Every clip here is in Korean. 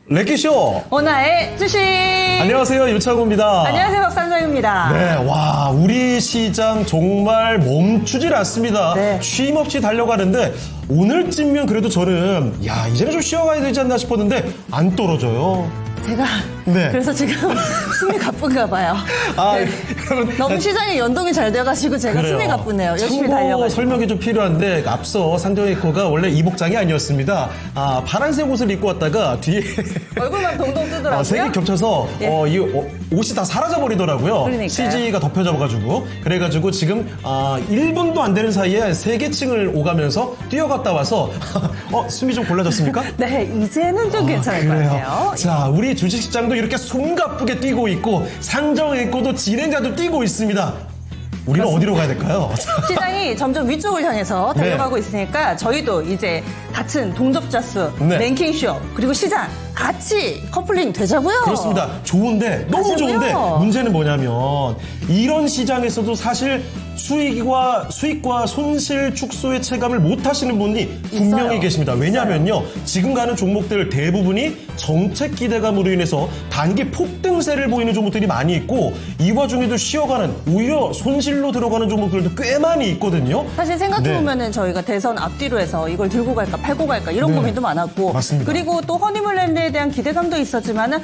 랭킹쇼 오나의 주식. 안녕하세요, 유창호입니다. 안녕하세요, 박상정입니다. 네, 와, 우리 시장 정말 멈추질 않습니다. 네. 쉼 없이 달려가는데 오늘쯤면 그래도 저는 이제는 좀 쉬어가야 되지 않나 싶었는데 안 떨어져요. 제가 네. 그래서 지금 숨이 가쁜가 봐요. 네. 여러분, 너무 시장에 연동이 잘 돼가지고 제가 그래요. 숨이 가쁘네요. 열심히 참고 달려가지고. 설명이 좀 필요한데 앞서 상정의코가 원래 이 복장이 아니었습니다. 파란색 옷을 입고 왔다가 뒤에 얼굴만 동동 뜨더라고요. 색이 겹쳐서 예. 이 옷이 다 사라져 버리더라고요. 그러니까요. CG가 덮여져가지고 그래가지고 지금 1분도 안 되는 사이에 3개층을 오가면서 뛰어갔다 와서 숨이 좀 골라졌습니까? 네, 이제는 좀 괜찮을 것 같아요. 자, 우리 주식시장도 이렇게 숨가쁘게 뛰고 있고 상정의코도 진행자도 뛰고 있습니다. 우리는 어디로 가야 될까요? 시장이 점점 위쪽을 향해서 달려가고 있으니까 저희도 이제 같은 동접자 수, 네. 랭킹쇼, 그리고 시장 같이 커플링 되자고요. 그렇습니다. 좋은데, 너무 가자고요. 좋은데, 문제는 뭐냐면, 이런 시장에서도 사실 수익과 손실 축소의 체감을 못 하시는 분이 분명히 있어요. 계십니다. 왜냐면요, 지금 가는 종목들 대부분이 정책 기대감으로 인해서 단기 폭등세를 보이는 종목들이 많이 있고, 이 와중에도 쉬어가는, 오히려 손실로 들어가는 종목들도 꽤 많이 있거든요. 사실 생각해보면은 저희가 대선 앞뒤로 해서 이걸 들고 갈까 팔고 갈까 이런 네. 고민도 많았고. 맞습니다. 그리고 또 허니물랜드에 대한 기대감도 있었지만은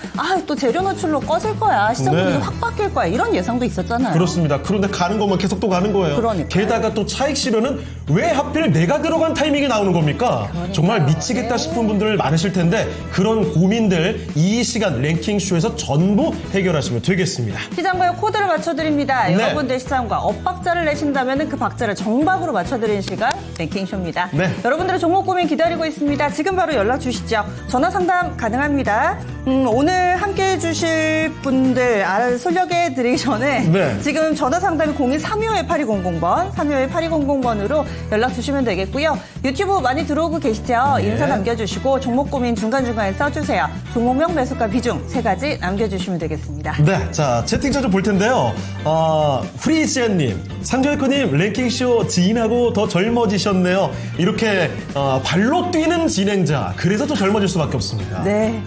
또 재료 노출로 꺼질 거야. 시장 네. 분위기 확 바뀔 거야. 이런 예상도 있었잖아요. 그렇습니다. 그런데 가는 것만 계속 또 가는 거예요. 그러니까요. 게다가 또 차익 실현은 왜 하필 내가 들어간 타이밍이 나오는 겁니까? 정말 미치겠다 네. 싶은 분들 많으실 텐데 그런 고민들 이 시간 랭킹쇼에서 전부 해결하시면 되겠습니다. 시장과의 코드를 맞춰드립니다. 네. 여러분들 시장과 엇박자를 내신다면 그 박자를 정박으로 맞춰드리는 시간 랭킹쇼입니다. 네. 여러분들의 종목 고민 기다리고 있습니다. 지금 바로 연락 주시죠. 전화 상담 가능합니다. 오늘 함께해 주실 분들 소개해 드리기 전에 네. 지금 전화 상담이 02-3252-8200번, 3252-8200번으로 연락 주시면 되겠고요. 유튜브 많이 들어오고 계시죠? 네. 인사 남겨주시고 종목 고민 중간중간에 써주세요. 종목명, 매수가, 비중 3가지 남겨주시면 되겠습니다. 네, 자 채팅창 좀 볼 텐데요. 프리지안님, 상정의코님 랭킹쇼 지인하고 더 젊어지셨네요. 이렇게 발로 뛰는 진행자, 그래서 더 젊어질 수밖에 없습니다. 네.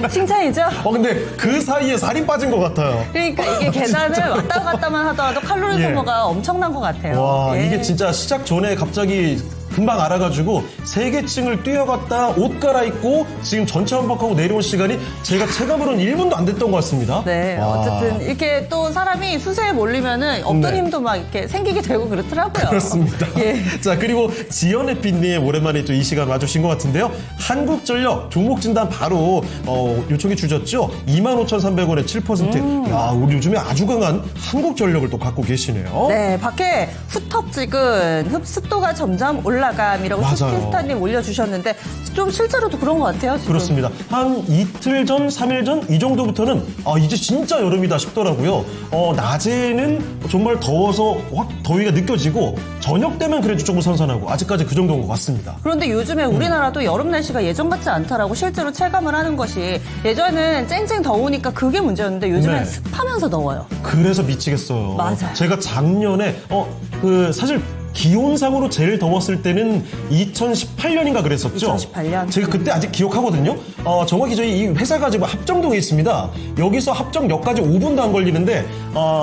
칭찬이죠? 근데 그 사이에 살이 빠진 것 같아요. 그러니까 이게 계단을 왔다 갔다만 하더라도 칼로리 예. 소모가 엄청난 것 같아요. 와, 예. 이게 진짜 시작 전에 갑자기 금방 알아가지고 3개층을 뛰어갔다 옷 갈아입고 지금 전체 환복하고 내려온 시간이 제가 체감으로는 1분도 안 됐던 것 같습니다. 네, 와. 어쨌든 이렇게 또 사람이 수세에 몰리면은 없던 네. 힘도 막 이렇게 생기게 되고 그렇더라고요. 그렇습니다. 예. 자, 그리고 지연해피님 오랜만에 또 이 시간 와주신 것 같은데요. 한국전력 종목 진단 바로 요청해 주셨죠? 25,300원에 7%. 야, 우리 요즘에 아주 강한 한국전력을 또 갖고 계시네요. 네, 밖에 후텁지근 습도가 점점 올라감이라고 맞아요. 슈스타님 올려주셨는데 좀 실제로도 그런 것 같아요. 지금. 그렇습니다. 한 이틀 전, 3일 전 이 정도부터는 이제 진짜 여름이다 싶더라고요. 낮에는 정말 더워서 확 더위가 느껴지고 저녁 때면 그래도 조금 선선하고 아직까지 그 정도인 것 같습니다. 그런데 요즘에 우리나라도 여름 날씨가 예전 같지 않다라고 실제로 체감을 하는 것이 예전에는 쨍쨍 더우니까 그게 문제였는데 요즘엔 네. 습하면서 더워요. 그래서 미치겠어요. 맞아요. 제가 작년에 사실 기온상으로 제일 더웠을 때는 2018년인가 그랬었죠. 2018년. 제가 그때 아직 기억하거든요. 정확히 저희 이 회사가 지금 합정동에 있습니다. 여기서 합정역까지 5분도 안 걸리는데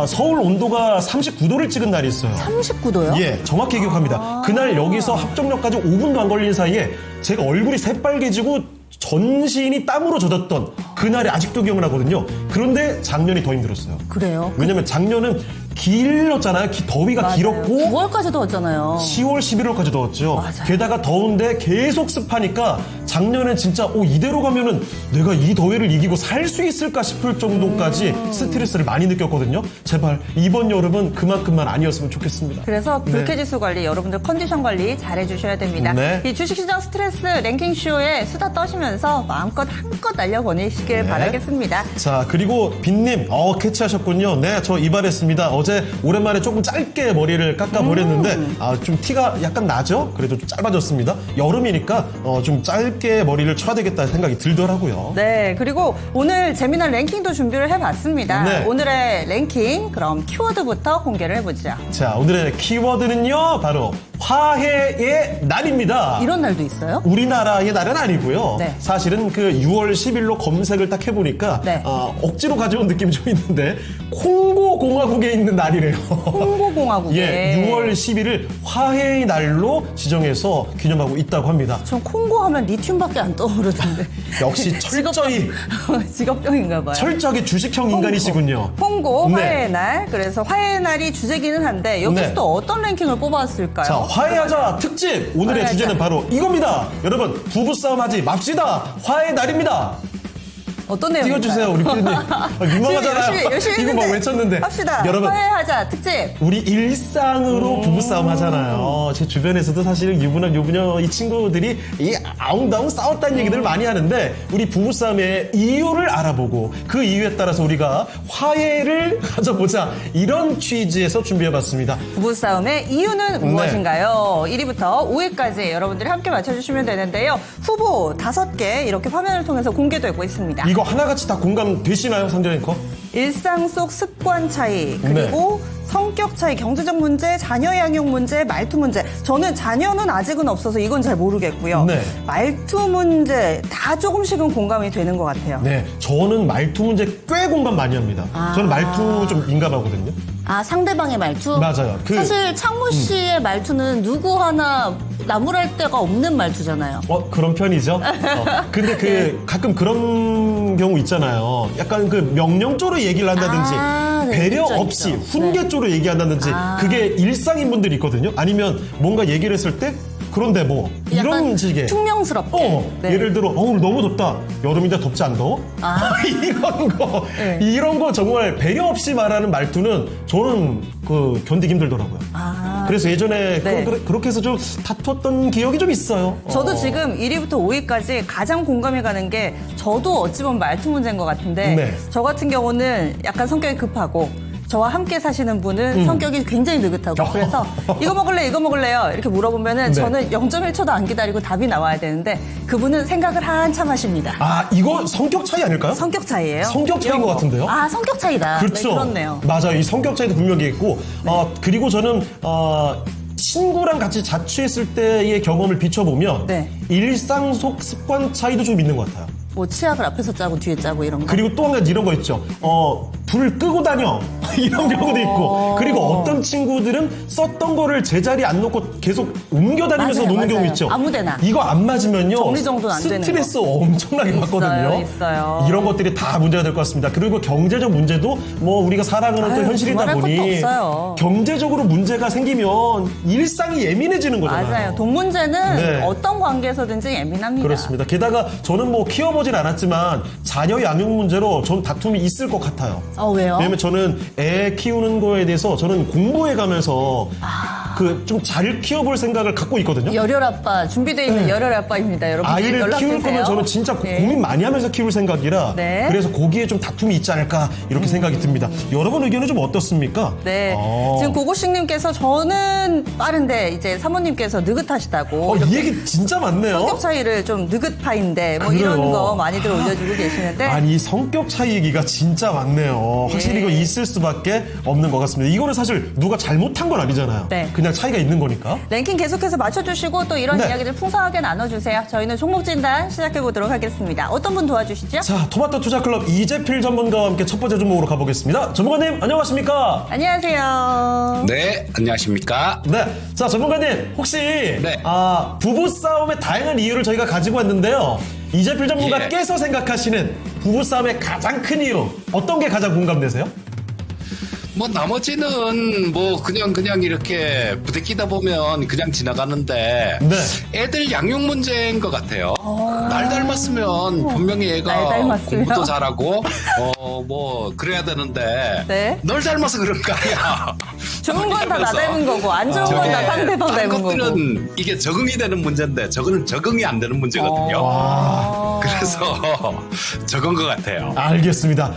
서울 온도가 39도를 찍은 날이 있어요. 39도요? 예, 정확히 기억합니다. 그날 여기서 합정역까지 5분도 안 걸리는 사이에 제가 얼굴이 새빨개지고 전신이 땀으로 젖었던 그날이 아직도 기억나거든요. 그런데 작년이 더 힘들었어요. 그래요? 왜냐면 작년은 길었잖아요. 더위가 맞아요. 길었고 9월까지 더웠잖아요. 10월, 11월까지 더웠죠. 맞아요. 게다가 더운데 계속 습하니까 작년엔 진짜 이대로 가면은 내가 이 더위를 이기고 살 수 있을까 싶을 정도까지 스트레스를 많이 느꼈거든요. 제발 이번 여름은 그만큼만 아니었으면 좋겠습니다. 그래서 불쾌지수 관리, 여러분들 컨디션 관리 잘 해주셔야 됩니다. 네. 이 주식시장 스트레스 랭킹쇼에 수다 떠시면서 마음껏 한껏 날려보내시길 네. 바라겠습니다. 자, 그리고 빈님, 캐치하셨군요. 네, 저 이발했습니다. 어제 오랜만에 조금 짧게 머리를 깎아버렸는데, 좀 티가 약간 나죠? 그래도 좀 짧아졌습니다. 여름이니까, 좀 짧게 머리를 쳐야 되겠다 생각이 들더라고요. 네, 그리고 오늘 재미난 랭킹도 준비를 해봤습니다. 네. 오늘의 랭킹, 그럼 키워드부터 공개를 해보죠. 자, 오늘의 키워드는요, 바로 화해의 날입니다. 이런 날도 있어요? 우리나라의 날은 아니고요. 네. 사실은 그 6월 10일로 검색을 딱 해보니까 네. 억지로 가져온 느낌이 좀 있는데 콩고 공화국에 있는 날이래요. 콩고공화국에. 예, 6월 10일을 화해의 날로 지정해서 기념하고 있다고 합니다. 전 콩고 하면 리튬밖에 안 떠오르던데. 역시 철저히 직업병인가 봐요. 철저하게 주식형 인간이시군요. 콩고 네. 화해의 날. 그래서 화해의 날이 주제기는 한데 여기서 네. 또 어떤 랭킹을 뽑았을까요? 자, 화해하자 특집 오늘의 화해하자. 주제는 바로 이겁니다. 여러분 부부싸움 하지 맙시다. 화해의 날입니다. 어떤 내용일까요? 띄워주세요, 우리 피디님. 유명하잖아요. 열심히 이거 막 했는데. 외쳤는데. 합시다. 여러분, 화해하자 특집. 우리 일상으로 부부싸움 하잖아요. 제 주변에서도 사실 유부남, 유부녀 이 친구들이 이 아웅다웅 싸웠다는 얘기들을 많이 하는데 우리 부부싸움의 이유를 알아보고 그 이유에 따라서 우리가 화해를 가져보자. 이런 취지에서 준비해봤습니다. 부부싸움의 이유는 네. 무엇인가요? 1위부터 5위까지 여러분들이 함께 맞춰주시면 되는데요. 후보 5개 이렇게 화면을 통해서 공개되고 있습니다. 이거 하나같이 다 공감되시나요, 상정 앵커? 일상 속 습관 차이, 그리고 성격 차이, 경제적 문제, 자녀 양육 문제, 말투 문제. 저는 자녀는 아직은 없어서 이건 잘 모르겠고요. 네. 말투 문제 다 조금씩은 공감이 되는 것 같아요. 네, 저는 말투 문제 꽤 공감 많이 합니다. 저는 말투 좀 민감하거든요. 아, 상대방의 말투? 맞아요. 사실 창모 씨의 말투는 누구 하나 나무랄 데가 없는 말투잖아요. 그런 편이죠. 근데 가끔 그런 경우 있잖아요. 약간 그 명령조로 얘기를 한다든지, 아, 네, 배려 있죠, 없이 있죠. 훈계조로 얘기한다든지, 그게 일상인 분들이 있거든요. 아니면 뭔가 얘기를 했을 때, 그런데 뭐, 이런 약간 식의. 퉁명스럽게. 네. 예를 들어, 오늘 너무 덥다. 여름인데 덥지 안 더워? 이런 거. 네. 이런 거 정말 배려 없이 말하는 말투는 저는 견디기 힘들더라고요. 그래서 예전에 네. 그렇게 해서 좀 다퉜던 기억이 좀 있어요. 저도 지금 1위부터 5위까지 가장 공감이 가는 게 저도 어찌 보면 말투 문제인 것 같은데 네. 저 같은 경우는 약간 성격이 급하고 저와 함께 사시는 분은 성격이 굉장히 느긋하고 그래서 이거 먹을래 이거 먹을래요 이렇게 물어보면은 네. 저는 0.1초도 안 기다리고 답이 나와야 되는데 그분은 생각을 한참 하십니다. 이거 성격 차이 아닐까요? 성격 차이예요? 성격 차이인 이런 것 거. 같은데요? 아, 성격 차이다. 그렇죠. 네, 그렇네요. 맞아요. 이 성격 차이도 분명히 있고, 그리고 저는, 친구랑 같이 자취했을 때의 경험을 비춰보면, 네. 일상 속 습관 차이도 좀 있는 것 같아요. 뭐 치약을 앞에서 짜고 뒤에 짜고 이런 거. 그리고 또 한 가지 이런 거 있죠. 불 끄고 다녀. 이런 경우도 있고. 그리고 어떤 친구들은 썼던 거를 제자리에 안 놓고 계속 옮겨 다니면서 맞아요, 노는 경우 맞아요. 있죠. 아무데나. 이거 안 맞으면요. 정리정돈 안 되는 스트레스 엄청나게 받거든요. 있어요. 이런 것들이 다 문제가 될 것 같습니다. 그리고 경제적 문제도 뭐 우리가 살아가는 또 아유, 현실이다 두말할 보니 것도 없어요. 경제적으로 문제가 생기면 일상이 예민해지는 거잖아요. 맞아요. 돈 문제는 네. 어떤 관계에서든지 예민합니다. 그렇습니다. 게다가 저는 뭐 키워보진 않았지만 자녀 양육 문제로 전 다툼이 있을 것 같아요. 왜요? 왜냐면 저는 애 키우는 거에 대해서 저는 공부해 가면서 좀 잘 키워볼 생각을 갖고 있거든요. 열혈 아빠 준비되어 있는 열혈 아빠입니다, 여러분. 네. 아이를 연락 키울 주세요. 거면 저는 진짜 네. 고민 많이 하면서 키울 생각이라 네. 그래서 거기에 좀 다툼이 있지 않을까 이렇게 생각이 듭니다. 여러분 의견은 좀 어떻습니까? 네. 지금 고고식님께서 저는 빠른데 이제 사모님께서 느긋하시다고. 이 얘기 진짜 많네요. 성격 차이를 좀 느긋파인데 뭐 그래요. 이런 거 많이들 올려주고 계시는데. 아니 성격 차이 얘기가 진짜 많네요. 확실히 이거 있을 수밖에 없는 것 같습니다. 이거는 사실 누가 잘못한 건 아니잖아요. 네. 그냥 차이가 있는 거니까. 랭킹 계속해서 맞춰주시고 또 이런 네. 이야기들 풍성하게 나눠주세요. 저희는 종목 진단 시작해보도록 하겠습니다. 어떤 분 도와주시죠? 자, 토마토 투자클럽 이재필 전문가와 함께 첫 번째 종목으로 가보겠습니다. 전문가님 안녕하십니까? 안녕하세요. 네, 안녕하십니까? 네. 자, 전문가님 혹시 네. 부부싸움의 다양한 이유를 저희가 가지고 왔는데요. 이재필 전문가께서 생각하시는 부부싸움의 가장 큰 이유 어떤 게 가장 공감되세요? 뭐 나머지는 뭐 그냥 이렇게 부대끼다 보면 그냥 지나가는데 네. 애들 양육 문제인 것 같아요. 날 닮았으면 분명히 날 애가 닮았으면. 공부도 잘하고 뭐 그래야 되는데 네. 널 닮아서 그런 거 아니야. 좋은 건 다 나 그래서 닮은 거고 안 좋은 건 다 저게 상대방 딴 닮은 거고. 것들은 이게 적응이 되는 문제인데 저거는 적응이 안 되는 문제거든요. 그래서 적은 것 같아요. 알겠습니다.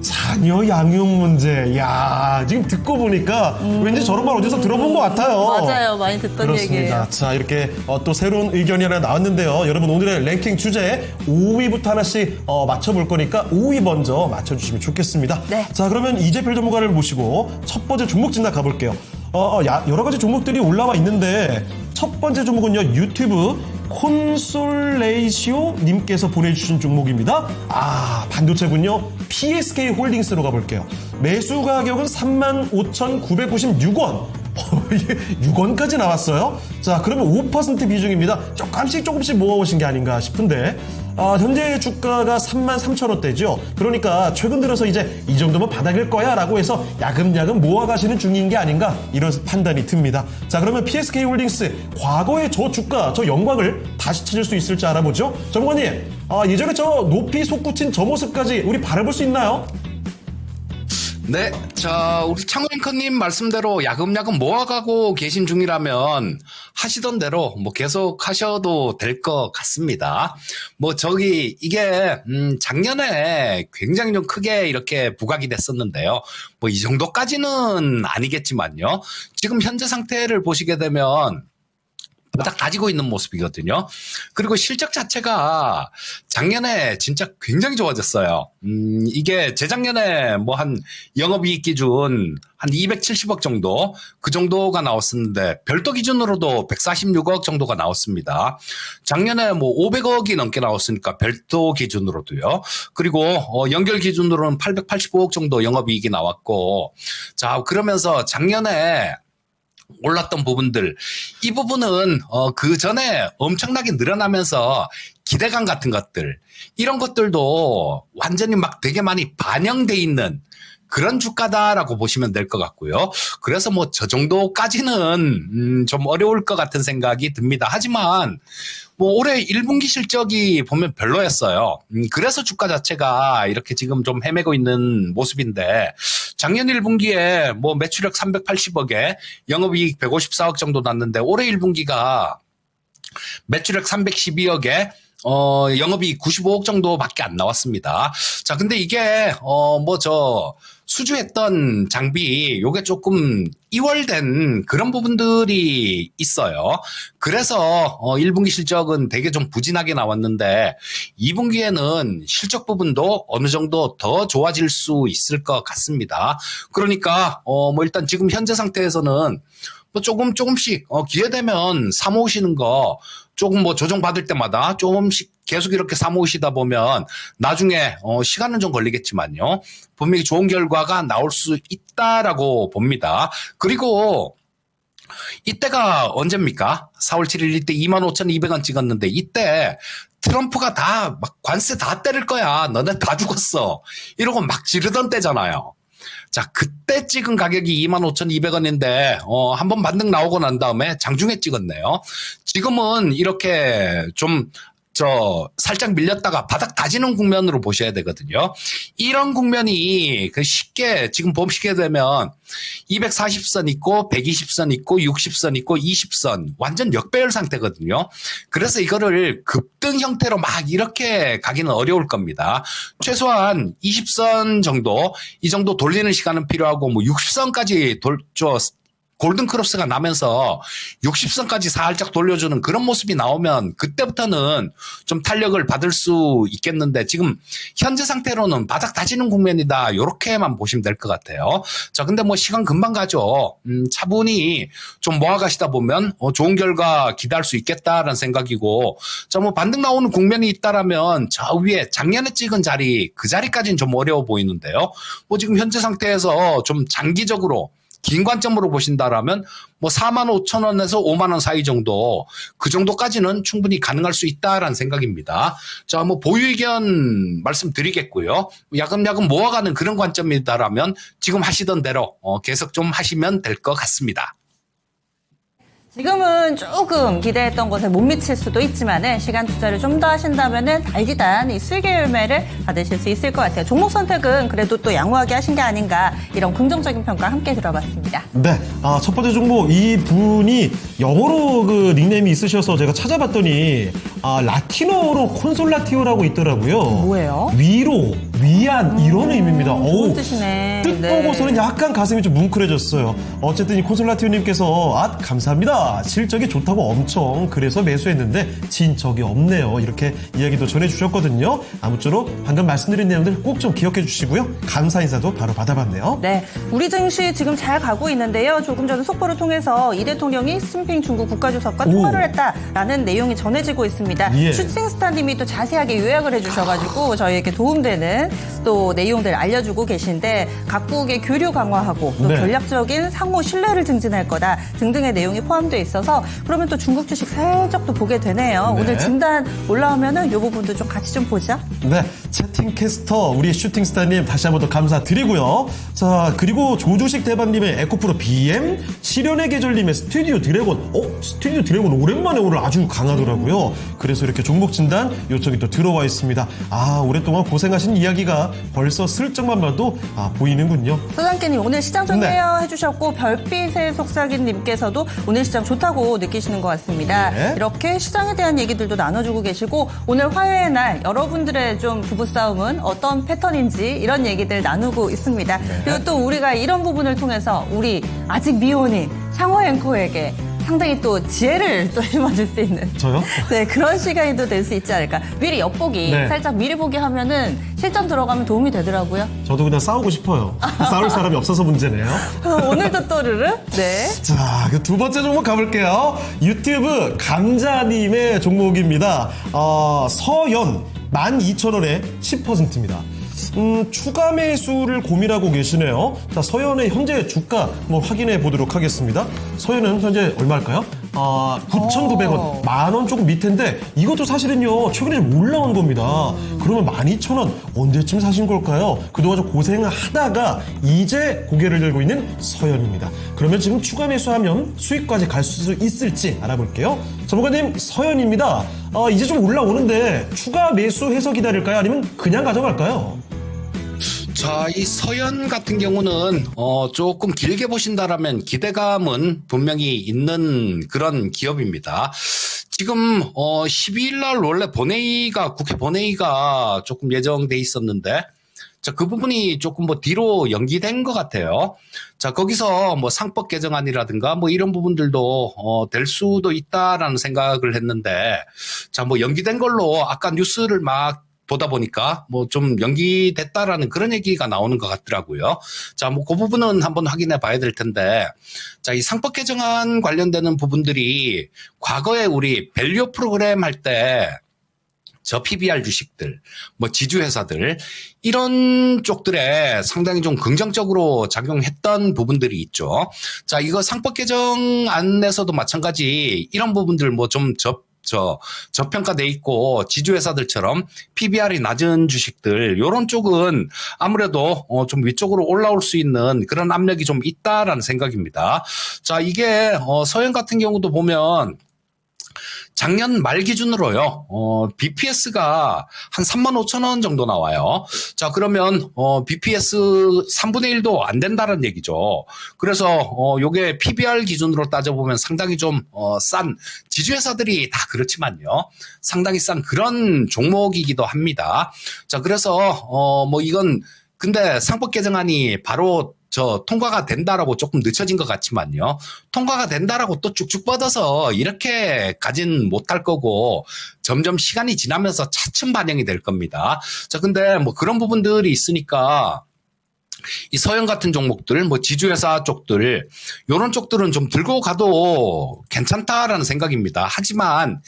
자녀 양육 문제. 야, 지금 듣고 보니까 왠지 저런 말 어디서 들어본 것 같아요. 맞아요. 많이 듣던 그렇습니다. 얘기예요. 자, 이렇게 또 새로운 의견이 하나 나왔는데요. 여러분 오늘의 랭킹 주제 5위부터 하나씩 맞춰볼 거니까 5위 먼저 맞춰주시면 좋겠습니다. 네. 자, 그러면 이재필 전문가를 모시고 첫 번째 종목 진단 가볼게요. 여러 가지 종목들이 올라와 있는데 첫 번째 종목은요, 유튜브 콘솔레이시오 님께서 보내주신 종목입니다. 반도체군요. PSK 홀딩스로 가볼게요. 매수 가격은 35,996원. 6원까지 나왔어요. 자, 그러면 5% 비중입니다. 조금씩 모아오신 게 아닌가 싶은데, 현재 주가가 33,000원대죠. 그러니까 최근 들어서 이제 이 정도면 바닥일 거야 라고 해서 야금야금 모아가시는 중인 게 아닌가, 이런 판단이 듭니다. 자, 그러면 PSK 홀딩스 과거의 저 주가, 저 영광을 다시 찾을 수 있을지 알아보죠. 전문가님, 예전에 저 높이 솟구친 저 모습까지 우리 바라볼 수 있나요? 네, 자, 우리 창호 앵커님 말씀대로 야금야금 모아가고 계신 중이라면 하시던 대로 뭐 계속 하셔도 될 것 같습니다. 이게, 작년에 굉장히 좀 크게 이렇게 부각이 됐었는데요. 이 정도까지는 아니겠지만요. 지금 현재 상태를 보시게 되면 바닥 다지고 있는 모습이거든요. 그리고 실적 자체가 작년에 진짜 굉장히 좋아졌어요. 이게 재작년에 한 영업이익 기준 한 270억 정도, 그 정도가 나왔었는데 별도 기준으로도 146억 정도가 나왔습니다. 작년에 500억이 넘게 나왔으니까 별도 기준으로도요. 그리고 연결 기준으로는 885억 정도 영업이익이 나왔고, 자, 그러면서 작년에 올랐던 부분들, 이 부분은 그 전에 엄청나게 늘어나면서 기대감 같은 것들, 이런 것들도 완전히 막 되게 많이 반영돼 있는 그런 주가다라고 보시면 될 것 같고요. 그래서 저 정도까지는 좀 어려울 것 같은 생각이 듭니다. 하지만 올해 1분기 실적이 보면 별로였어요. 그래서 주가 자체가 이렇게 지금 좀 헤매고 있는 모습인데, 작년 1분기에 매출액 380억에 영업이익 154억 정도 났는데, 올해 1분기가 매출액 312억에 영업이익 95억 정도밖에 안 나왔습니다. 자, 근데 이게 수주했던 장비, 요게 조금 이월된 그런 부분들이 있어요. 그래서 1분기 실적은 되게 좀 부진하게 나왔는데, 2분기에는 실적 부분도 어느 정도 더 좋아질 수 있을 것 같습니다. 그러니까 일단 지금 현재 상태에서는 조금씩 기회되면 사모으시는 거, 조금 조정받을 때마다 조금씩 계속 이렇게 사모으시다 보면 나중에 시간은 좀 걸리겠지만요, 분명히 좋은 결과가 나올 수 있다라고 봅니다. 그리고 이때가 언제입니까? 4월 7일 이때 25,200원 찍었는데, 이때 트럼프가 다 막 관세 다 때릴 거야, 너네 다 죽었어, 이러고 막 지르던 때잖아요. 자, 그때 찍은 가격이 25,200원인데 한번 반등 나오고 난 다음에 장중에 찍었네요. 지금은 이렇게 좀 살짝 밀렸다가 바닥 다지는 국면으로 보셔야 되거든요. 이런 국면이 쉽게 지금 보시게 되면 240선 있고 120선 있고 60선 있고 20선, 완전 역배열 상태거든요. 그래서 이거를 급등 형태로 막 이렇게 가기는 어려울 겁니다. 최소한 20선 정도, 이 정도 돌리는 시간은 필요하고 60선까지 골든 크로스가 나면서 60선까지 살짝 돌려주는 그런 모습이 나오면 그때부터는 좀 탄력을 받을 수 있겠는데, 지금 현재 상태로는 바닥 다지는 국면이다, 요렇게만 보시면 될 것 같아요. 자, 근데 시간 금방 가죠. 차분히 좀 모아가시다 보면 좋은 결과 기대할 수 있겠다라는 생각이고, 자, 반등 나오는 국면이 있다라면 저 위에 작년에 찍은 자리, 그 자리까지는 좀 어려워 보이는데요. 지금 현재 상태에서 좀 장기적으로 긴 관점으로 보신다라면 45,000원에서 5만원 사이 정도, 그 정도까지는 충분히 가능할 수 있다라는 생각입니다. 자, 보유 의견 말씀드리겠고요. 야금야금 모아가는 그런 관점이다라면 지금 하시던 대로 계속 좀 하시면 될 것 같습니다. 지금은 조금 기대했던 것에 못 미칠 수도 있지만은 시간 투자를 좀 더 하신다면은 달기단 이 수익의 열매를 받으실 수 있을 것 같아요. 종목 선택은 그래도 또 양호하게 하신 게 아닌가, 이런 긍정적인 평가 함께 들어봤습니다. 네, 첫 번째 종목, 이 분이 영어로 그 닉네임이 있으셔서 제가 찾아봤더니 라틴어로 콘솔라티오라고 있더라고요. 뭐예요? 위로, 위안 이런 의미입니다. 좋은 뜻이네. 뜻 네. 보고서는 약간 가슴이 좀 뭉클해졌어요. 어쨌든 이 콘솔라티오님께서 감사합니다. 실적이 좋다고 엄청 그래서 매수했는데 진 적이 없네요. 이렇게 이야기도 전해주셨거든요. 아무쪼록 방금 말씀드린 내용들 꼭 좀 기억해 주시고요. 감사 인사도 바로 받아봤네요. 네, 우리 증시 지금 잘 가고 있는데요. 조금 전에 속보를 통해서 이 대통령이 시진핑 중국 국가주석과 통화를 했다라는 내용이 전해지고 있습니다. 예. 슈팅스타님이 또 자세하게 요약을 해주셔가지고 저희에게 도움되는 또 내용들 알려주고 계신데 각국의 교류 강화하고 또 네. 전략적인 상호 신뢰를 증진할 거다 등등의 내용이 포함되어 있어서 그러면 또 중국 주식 살짝 또 보게 되네요. 네. 오늘 진단 올라오면은 이 부분도 좀 같이 좀 보죠. 네, 채팅캐스터 우리 슈팅스타님 다시 한번 더 감사드리고요. 자, 그리고 조주식 대박님의 에코프로 BM, 실현의 계절님의 스튜디오 드래곤. 스튜디오 드래곤 오랜만에 오늘 아주 강하더라고요. 그래서 이렇게 종목 진단 요청이 또 들어와 있습니다. 오랫동안 고생하신 이야기가 벌써 슬쩍만 봐도 보이는군요. 소장께님 오늘 시장 좋네요 네. 해주셨고 별빛의 속삭이님께서도 오늘 시장 좋다고 느끼시는 것 같습니다. 네. 이렇게 시장에 대한 얘기들도 나눠주고 계시고 오늘 화요일 날 여러분들의 좀 부부싸움은 어떤 패턴인지 이런 얘기들 나누고 있습니다. 네. 그리고 또 우리가 이런 부분을 통해서 우리 아직 미혼인 상호 앵커에게 상당히 또 지혜를 또 힘어줄 수 있는 저요? 네, 그런 시간이 또 될 수 있지 않을까. 미리 엿보기, 네. 살짝 미리 보기 하면은 실전 들어가면 도움이 되더라고요. 저도 그냥 싸우고 싶어요. 싸울 사람이 없어서 문제네요. 오늘도 또르르. 네. 자, 그 두 번째 종목 가볼게요. 유튜브 감자님의 종목입니다. 서연 12,000원에 10%입니다. 추가 매수를 고민하고 계시네요. 자, 서연의 현재 주가 확인해 보도록 하겠습니다. 서연은 현재 얼마일까요? 9,900원. 만원 조금 밑인데 이것도 사실은요, 최근에 좀 올라온 겁니다. 그러면 12,000원 언제쯤 사신 걸까요? 그동안 좀 고생을 하다가 이제 고개를 들고 있는 서연입니다. 그러면 지금 추가 매수하면 수익까지 갈 수 있을지 알아볼게요. 전문가님, 서연입니다. 이제 좀 올라오는데 추가 매수해서 기다릴까요? 아니면 그냥 가져갈까요? 자, 이 서연 같은 경우는 조금 길게 보신다라면 기대감은 분명히 있는 그런 기업입니다. 지금 12일 날 원래 국회 본회의가 조금 예정돼 있었는데 자, 그 부분이 조금 뒤로 연기된 것 같아요. 자, 거기서 상법 개정안이라든가 이런 부분들도 될 수도 있다라는 생각을 했는데 자, 연기된 걸로 아까 뉴스를 막 보다 보니까 좀 연기됐다라는 그런 얘기가 나오는 것 같더라고요. 자, 그 부분은 한번 확인해 봐야 될 텐데, 자, 이 상법 개정안 관련되는 부분들이 과거에 우리 밸류 프로그램 할 때 저 PBR 주식들, 지주회사들, 이런 쪽들에 상당히 좀 긍정적으로 작용했던 부분들이 있죠. 자, 이거 상법 개정안에서도 마찬가지 이런 부분들 좀 저평가돼 있고 지주회사들처럼 PBR이 낮은 주식들 요런 쪽은 아무래도 좀 위쪽으로 올라올 수 있는 그런 압력이 좀 있다라는 생각입니다. 자, 이게 서현 같은 경우도 보면 작년 말 기준으로요, BPS가 한 35,000원 정도 나와요. 자, 그러면, BPS 3분의 1도 안 된다는 얘기죠. 그래서, 요게 PBR 기준으로 따져보면 상당히 좀, 싼, 지주회사들이 다 그렇지만요. 상당히 싼 그런 종목이기도 합니다. 자, 그래서, 이건, 근데 상법 개정안이 바로 통과가 된다라고 조금 늦춰진 것 같지만요. 통과가 된다라고 또 쭉쭉 뻗어서 이렇게 가진 못할 거고 점점 시간이 지나면서 차츰 반영이 될 겁니다. 자, 근데 그런 부분들이 있으니까 이 서현 같은 종목들, 지주회사 쪽들, 요런 쪽들은 좀 들고 가도 괜찮다라는 생각입니다. 하지만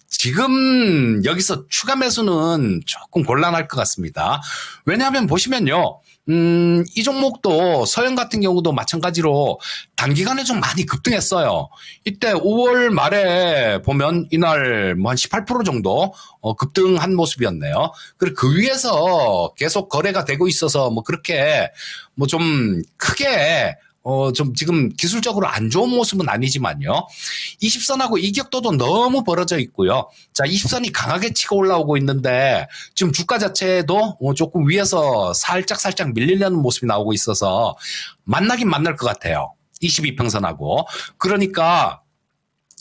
지금 여기서 추가 매수는 조금 곤란할 것 같습니다. 왜냐하면 보시면요. 이 종목도 서현 같은 경우도 마찬가지로 단기간에 좀 많이 급등했어요. 이때 5월 말에 보면 이날 한 18% 정도 급등한 모습이었네요. 그리고 그 위에서 계속 거래가 되고 있어서 그렇게 좀 크게 좀 지금 기술적으로 안 좋은 모습은 아니지만요. 20선하고 이격도도 너무 벌어져 있고요. 자, 20선이 강하게 치고 올라오고 있는데 지금 주가 자체도 조금 위에서 살짝 밀리려는 모습이 나오고 있어서 만나긴 만날 것 같아요. 22평선하고. 그러니까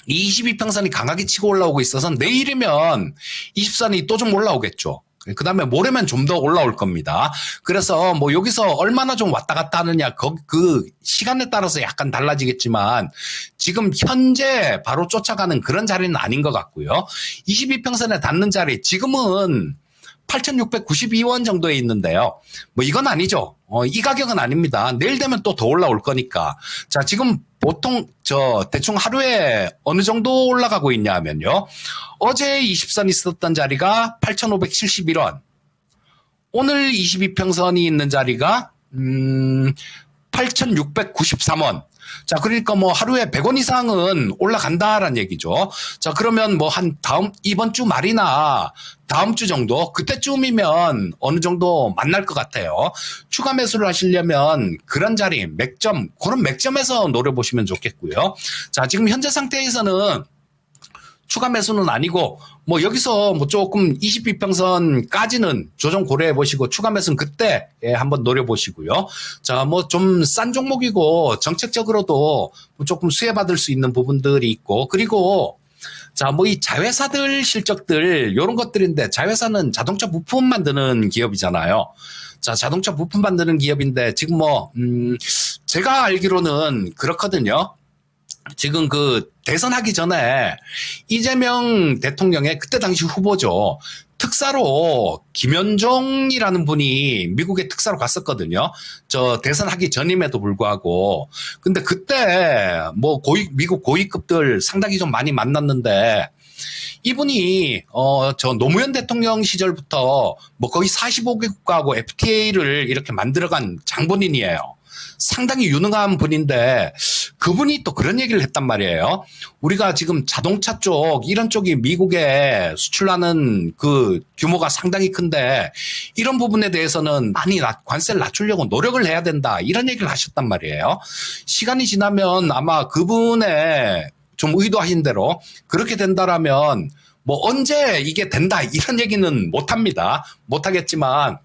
이 22평선이 강하게 치고 올라오고 있어서 내일이면 20선이 또 좀 올라오겠죠. 그 다음에 모레면 좀 더 올라올 겁니다. 그래서 뭐 여기서 얼마나 좀 왔다 갔다 하느냐, 그 시간에 따라서 약간 달라지겠지만 지금 현재 바로 쫓아가는 그런 자리는 아닌 것 같고요. 22평선에 닿는 자리, 지금은 8,692원 정도에 있는데요. 뭐 이건 아니죠. 이 가격은 아닙니다. 내일 되면 또 더 올라올 거니까. 자, 지금 보통 대충 하루에 어느 정도 올라가고 있냐 하면요. 어제 20선 있었던 자리가 8,571원. 오늘 22평선이 있는 자리가 8,693원. 자, 그러니까 뭐 하루에 100원 이상은 올라간다라는 얘기죠. 자, 그러면 뭐 한 이번 주 말이나 다음 주 정도, 그때쯤이면 어느 정도 만날 것 같아요. 추가 매수를 하시려면 그런 자리, 맥점, 그런 맥점에서 노려보시면 좋겠고요. 자, 지금 현재 상태에서는 추가 매수는 아니고 뭐 여기서 뭐 조금 22평선까지는 조정 고려해 보시고 추가 매수는 그때 한번 노려 보시고요. 자, 뭐 좀 싼 종목이고 정책적으로도 조금 수혜받을 수 있는 부분들이 있고, 그리고 자, 뭐 이 자회사들 실적들 요런 것들인데, 자회사는 자동차 부품 만드는 기업이잖아요. 자, 자동차 부품 만드는 기업인데 지금 뭐 제가 알기로는 그렇거든요. 지금 그 대선하기 전에 이재명 대통령의 그때 당시 후보죠. 특사로 김현종이라는 분이 미국에 특사로 갔었거든요. 대선하기 전임에도 불구하고. 근데 그때 뭐 미국 고위급들 상당히 좀 많이 만났는데, 이분이 노무현 대통령 시절부터 뭐 거의 45개국가하고 FTA를 이렇게 만들어간 장본인이에요. 상당히 유능한 분인데 그분이 또 그런 얘기를 했단 말이에요. 우리가 지금 자동차 쪽, 이런 쪽이 미국에 수출하는 그 규모가 상당히 큰데 이런 부분에 대해서는 많이 관세를 낮추려고 노력을 해야 된다, 이런 얘기를 하셨단 말이에요. 시간이 지나면 아마 그분의 좀 의도하신 대로 그렇게 된다라면 뭐 언제 이게 된다 이런 얘기는 못합니다. 못하겠지만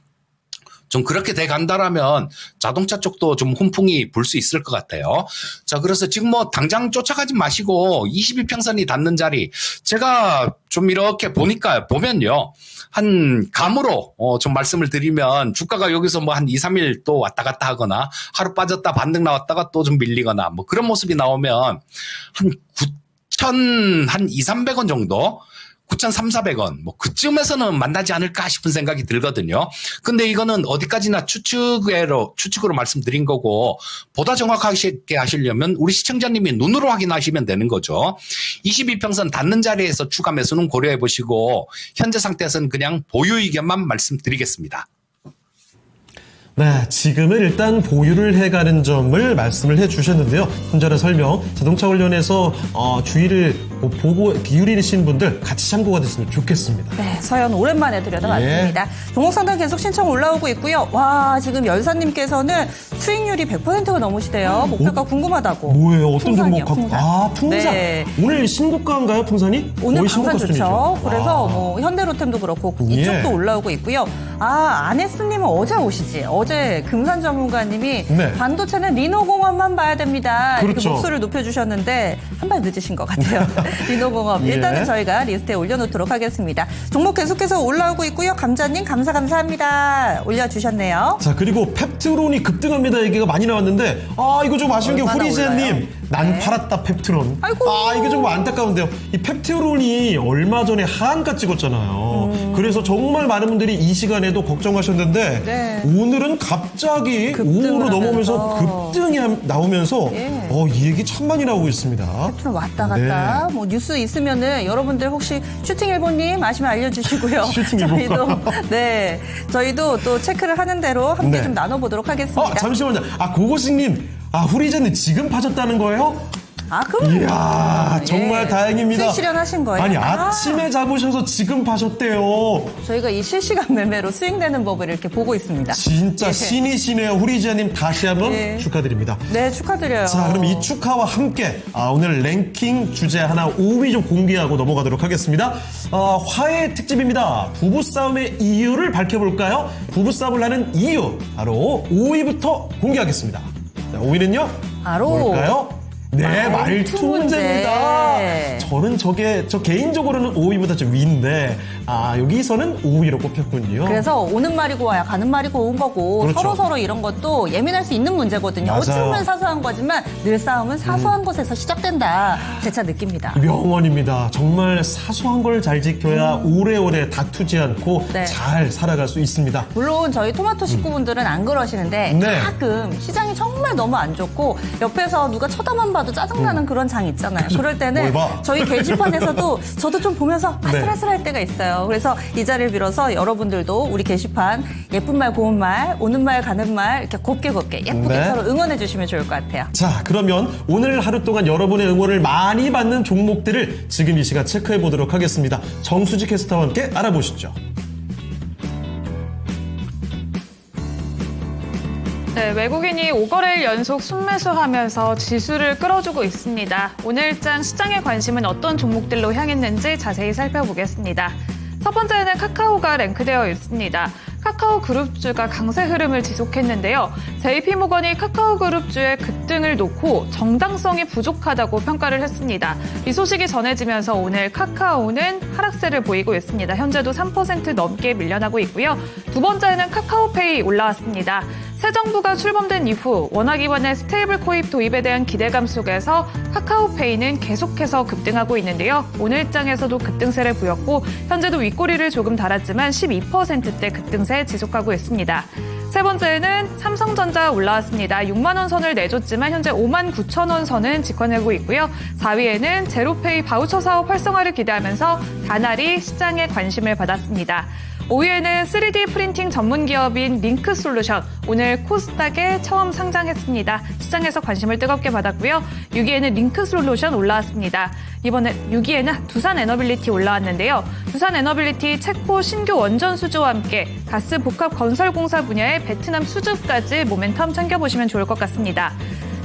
좀 그렇게 돼 간다라면 자동차 쪽도 좀 훈풍이 불 수 있을 것 같아요. 자, 그래서 지금 뭐 당장 쫓아가지 마시고 22평선이 닿는 자리, 제가 좀 이렇게 보면요. 한 감으로 좀 말씀을 드리면 주가가 여기서 뭐 한 2, 3일 또 왔다 갔다 하거나 하루 빠졌다 반등 나왔다가 또 좀 밀리거나 뭐 그런 모습이 나오면 한 9,000, 한 2, 300원 정도, 9,300~400원 뭐 그쯤에서는 만나지 않을까 싶은 생각이 들거든요. 근데 이거는 어디까지나 추측으로 말씀드린 거고, 보다 정확하게 하시려면 우리 시청자님이 눈으로 확인하시면 되는 거죠. 22평선 닿는 자리에서 추가 매수는 고려해 보시고 현재 상태에서는 그냥 보유 의견만 말씀드리겠습니다. 네, 지금은 일단 보유를 해가는 점을 말씀을 해주셨는데요. 현재의 설명, 자동차 관련해서 주의를 보고 기울이신 분들 같이 참고가 됐으면 좋겠습니다. 네, 서연 오랜만에 들여다봤습니다. 종목 상담 계속 신청 올라오고 있고요. 와, 지금 열사님께서는 수익률이 100%가 넘으시대요. 목표가 궁금하다고. 뭐예요? 어떤 풍산이요, 종목 갖고? 풍산. 아, 풍산. 네. 오늘 신고가인가요, 풍산이? 오늘 거의 강산 신고가 좋죠. 수준이죠. 그래서 뭐 현대로템도 그렇고 예. 이쪽도 올라오고 있고요. 아, 아네스님은 어제 오시지. 어제 금산 전문가님이 네. 반도체는 리노공업만 봐야 됩니다. 이렇게 그렇죠. 목소리를 높여주셨는데 한 발 늦으신 것 같아요. 리노공업 예. 일단은 저희가 리스트에 올려놓도록 하겠습니다. 종목 계속해서 올라오고 있고요. 감자님 감사합니다. 올려주셨네요. 자, 그리고 펩트론이 급등합니다 얘기가 많이 나왔는데, 이거 좀 아쉬운 게 얼마나 후리제님, 올라요? 난 네. 팔았다 펩트론. 아이고. 이게 좀 안타까운데요. 이 펩트론이 얼마 전에 하한가 찍었잖아요. 그래서 정말 많은 분들이 이 시간에도 걱정하셨는데, 네. 오늘은 갑자기 급등을 5으로 넘어오면서 하면서. 급등이 나오면서 예. 이 얘기 참 많이 나오고 있습니다. 좀 왔다 갔다. 네. 뭐 뉴스 있으면은 여러분들 혹시 슈팅일보님 아시면 알려주시고요. 슈팅일보. 저희도 또 체크를 하는 대로 함께 네. 좀 나눠보도록 하겠습니다. 잠시만요. 고고식님, 후리제는 지금 파셨다는 거예요? 그럼. 이야, 정말 다행입니다. 수익 실현하신 거예요? 아니, 아침에 잡으셔서 지금 파셨대요. 저희가 이 실시간 매매로 수익내는 법을 이렇게 보고 있습니다. 진짜 예. 신이시네요. 후리지아님 다시 한번 예. 축하드립니다. 네, 축하드려요. 자, 그럼 이 축하와 함께 오늘 랭킹 주제 하나 5위 좀 공개하고 넘어가도록 하겠습니다. 화해 특집입니다. 부부싸움의 이유를 밝혀볼까요? 부부싸움을 하는 이유, 바로 5위부터 공개하겠습니다. 자, 5위는요? 바로 뭘까요? 네, 말투 문제입니다. 문제. 저는 저 개인적으로는 5위보다 좀 위인데, 여기서는 5위로 꼽혔군요. 그래서 오는 말이고 와야 가는 말이고 온 거고 그렇죠. 서로 이런 것도 예민할 수 있는 문제거든요. 맞아요. 어찌 보면 사소한 거지만 늘 싸움은 사소한 곳에서 시작된다. 재차 느낍니다. 명언입니다. 정말 사소한 걸 잘 지켜야 오래오래 다투지 않고 네. 잘 살아갈 수 있습니다. 물론 저희 토마토 식구분들은 안 그러시는데 네. 가끔 시장이 정말 너무 안 좋고 옆에서 누가 쳐다만 봐도 짜증나는 그런 장 있잖아요. 그럴 때는 뭘 봐. 저희 게시판에서도 저도 좀 보면서 네. 아슬아슬할 때가 있어요. 그래서 이 자리를 빌어서 여러분들도 우리 게시판 예쁜 말 고운 말 오는 말 가는 말 이렇게 곱게 예쁘게 네. 서로 응원해 주시면 좋을 것 같아요. 자, 그러면 오늘 하루 동안 여러분의 응원을 많이 받는 종목들을 지금 이 시간 체크해 보도록 하겠습니다. 정수지 캐스터와 함께 알아보시죠. 네, 외국인이 5거래일 연속 순매수하면서 지수를 끌어주고 있습니다. 오늘장 시장의 관심은 어떤 종목들로 향했는지 자세히 살펴보겠습니다. 첫 번째는 카카오가 랭크되어 있습니다. 카카오 그룹주가 강세 흐름을 지속했는데요. JP모건이 카카오 그룹주의 급등을 놓고 정당성이 부족하다고 평가를 했습니다. 이 소식이 전해지면서 오늘 카카오는 하락세를 보이고 있습니다. 현재도 3% 넘게 밀려나고 있고요. 두 번째는 카카오페이 올라왔습니다. 새 정부가 출범된 이후 원화 기반의 스테이블 코인 도입에 대한 기대감 속에서 카카오페이는 계속해서 급등하고 있는데요. 오늘장에서도 급등세를 보였고 현재도 윗꼬리를 조금 달았지만 12%대 급등세 지속하고 있습니다. 세 번째는 삼성전자 올라왔습니다. 6만 원 선을 내줬지만 현재 5만 9천 원 선은 지켜내고 있고요. 4위에는 제로페이 바우처 사업 활성화를 기대하면서 다날이 시장에 관심을 받았습니다. 5위에는 3D 프린팅 전문 기업인 링크솔루션, 오늘 코스닥에 처음 상장했습니다. 시장에서 관심을 뜨겁게 받았고요. 6위에는 링크솔루션 올라왔습니다. 이번에 6위에는 두산에너빌리티 올라왔는데요. 두산에너빌리티 체코 신규 원전 수주와 함께 가스 복합 건설 공사 분야의 베트남 수주까지 모멘텀 챙겨보시면 좋을 것 같습니다.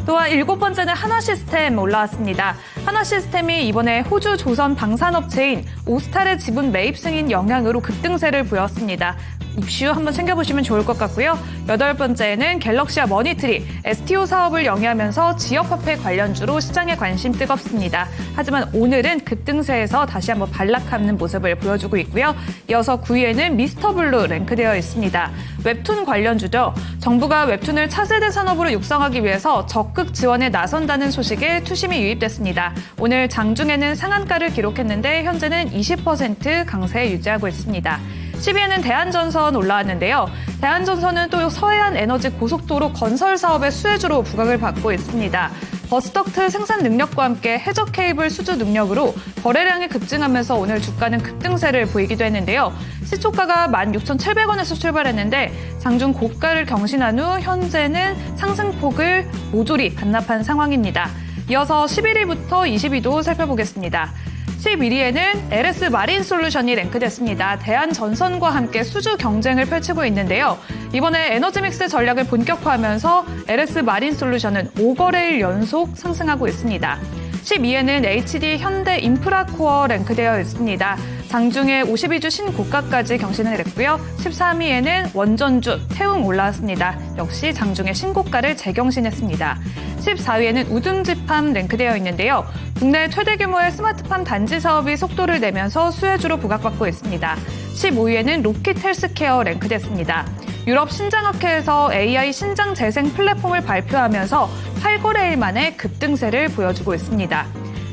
또한 7번째는 하나시스템 올라왔습니다. 하나시스템이 이번에 호주 조선 방산업체인 오스탈의 지분 매입 승인 영향으로 급등세를 보였습니다. 이슈 한번 챙겨보시면 좋을 것 같고요. 8번째는 갤럭시와 머니트리, STO 사업을 영위하면서 지역화폐 관련주로 시장에 관심 뜨겁습니다. 하지만 오늘은 급등세에서 다시 한번 반락하는 모습을 보여주고 있고요. 이어서 9위에는 미스터블루 랭크되어 있습니다. 웹툰 관련주죠. 정부가 웹툰을 차세대 산업으로 육성하기 위해서 적극 지원에 나선다는 소식에 투심이 유입됐습니다. 오늘 장중에는 상한가를 기록했는데 현재는 20% 강세 유지하고 있습니다. 10위에는 대한전선 올라왔는데요. 대한전선은 또 서해안 에너지 고속도로 건설 사업의 수혜주로 부각을 받고 있습니다. 버스덕트 생산 능력과 함께 해저 케이블 수주 능력으로 거래량이 급증하면서 오늘 주가는 급등세를 보이기도 했는데요. 시초가가 16,700원에서 출발했는데 장중 고가를 경신한 후 현재는 상승폭을 모조리 반납한 상황입니다. 이어서 11위부터 20위도 살펴보겠습니다. 11위에는 LS 마린 솔루션이 랭크됐습니다. 대한전선과 함께 수주 경쟁을 펼치고 있는데요. 이번에 에너지 믹스 전략을 본격화하면서 LS 마린 솔루션은 5거래일 연속 상승하고 있습니다. 12위에는 HD 현대 인프라코어 랭크되어 있습니다. 장중에 52주 신고가까지 경신을 했고요. 13위에는 원전주 태웅 올라왔습니다. 역시 장중에 신고가를 재경신했습니다. 14위에는 우등지팜 랭크되어 있는데요. 국내 최대 규모의 스마트팜 단지 사업이 속도를 내면서 수혜주로 부각받고 있습니다. 15위에는 로킷 헬스케어 랭크됐습니다. 유럽 신장학회에서 AI 신장 재생 플랫폼을 발표하면서 8거래일 만에 급등세를 보여주고 있습니다.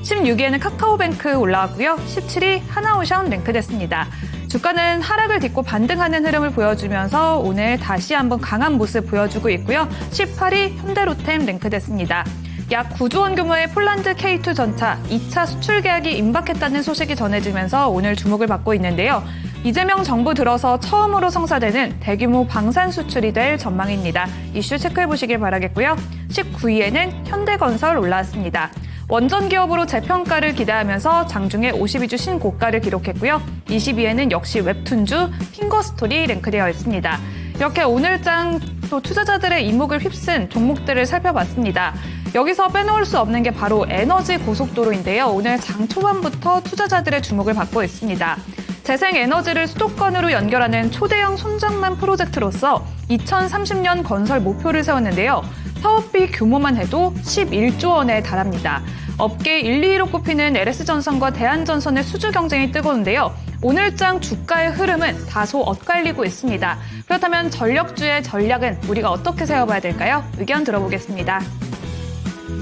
16위에는 카카오뱅크 올라왔고요. 17위 하나오션 랭크됐습니다. 주가는 하락을 딛고 반등하는 흐름을 보여주면서 오늘 다시 한번 강한 모습 보여주고 있고요. 18위 현대로템 랭크됐습니다. 약 9조 원 규모의 폴란드 K2 전차 2차 수출 계약이 임박했다는 소식이 전해지면서 오늘 주목을 받고 있는데요. 이재명 정부 들어서 처음으로 성사되는 대규모 방산 수출이 될 전망입니다. 이슈 체크해보시길 바라겠고요. 19위에는 현대건설 올라왔습니다. 원전 기업으로 재평가를 기대하면서 장중에 52주 신고가를 기록했고요. 20위에는 역시 웹툰주 핑거스토리 랭크되어 있습니다. 이렇게 오늘장 또 투자자들의 이목을 휩쓴 종목들을 살펴봤습니다. 여기서 빼놓을 수 없는 게 바로 에너지 고속도로인데요. 오늘 장 초반부터 투자자들의 주목을 받고 있습니다. 재생에너지를 수도권으로 연결하는 초대형 손장만 프로젝트로서 2030년 건설 목표를 세웠는데요. 사업비 규모만 해도 11조 원에 달합니다. 업계 1, 2위로 꼽히는 LS전선과 대한전선의 수주 경쟁이 뜨거운데요. 오늘장 주가의 흐름은 다소 엇갈리고 있습니다. 그렇다면 전력주의 전략은 우리가 어떻게 세워봐야 될까요? 의견 들어보겠습니다.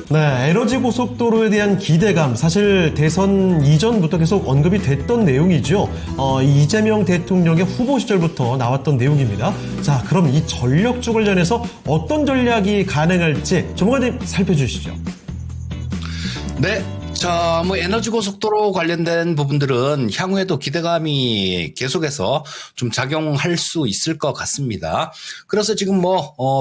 네, 에너지 고속도로에 대한 기대감, 사실 대선 이전부터 계속 언급이 됐던 내용이죠. 이재명 대통령의 후보 시절부터 나왔던 내용입니다. 자, 그럼 이 전력주 관련해서 어떤 전략이 가능할지 전문가님 살펴주시죠. 네. 자, 뭐 에너지 고속도로 관련된 부분들은 향후에도 기대감이 계속해서 좀 작용할 수 있을 것 같습니다. 그래서 지금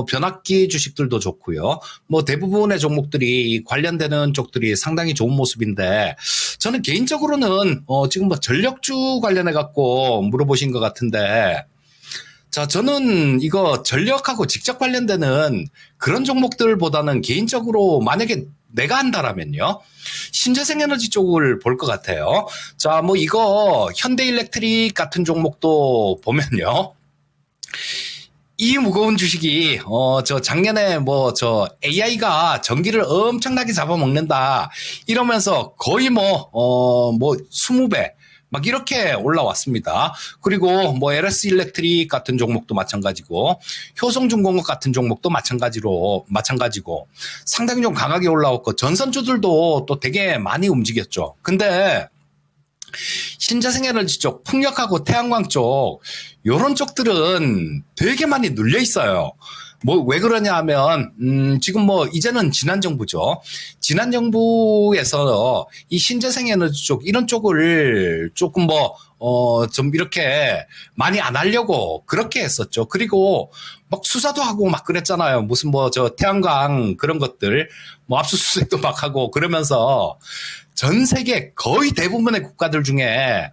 변압기 주식들도 좋고요. 대부분의 종목들이 관련되는 쪽들이 상당히 좋은 모습인데, 저는 개인적으로는 지금 전력주 관련해 갖고 물어보신 것 같은데, 자, 저는 이거 전력하고 직접 관련되는 그런 종목들보다는 개인적으로 만약에 내가 한다라면요, 신재생 에너지 쪽을 볼 것 같아요. 자, 이거 현대일렉트릭 같은 종목도 보면요, 이 무거운 주식이 작년에 AI가 전기를 엄청나게 잡아먹는다 이러면서 거의 20배 막 이렇게 올라왔습니다. 그리고 LS 일렉트릭 같은 종목도 마찬가지고, 효성중공업 같은 종목도 마찬가지고 상당히 좀 강하게 올라왔고, 전선주들도 또 되게 많이 움직였죠. 근데 신재생에너지 쪽, 풍력하고 태양광 쪽, 요런 쪽들은 되게 많이 눌려 있어요. 왜 그러냐 하면, 지금 이제는 지난 정부죠. 지난 정부에서 이 신재생 에너지 쪽, 이런 쪽을 조금 좀 이렇게 많이 안 하려고 그렇게 했었죠. 그리고 수사도 하고 막 그랬잖아요. 무슨 태양광 그런 것들, 압수수색도 막 하고 그러면서 전 세계 거의 대부분의 국가들 중에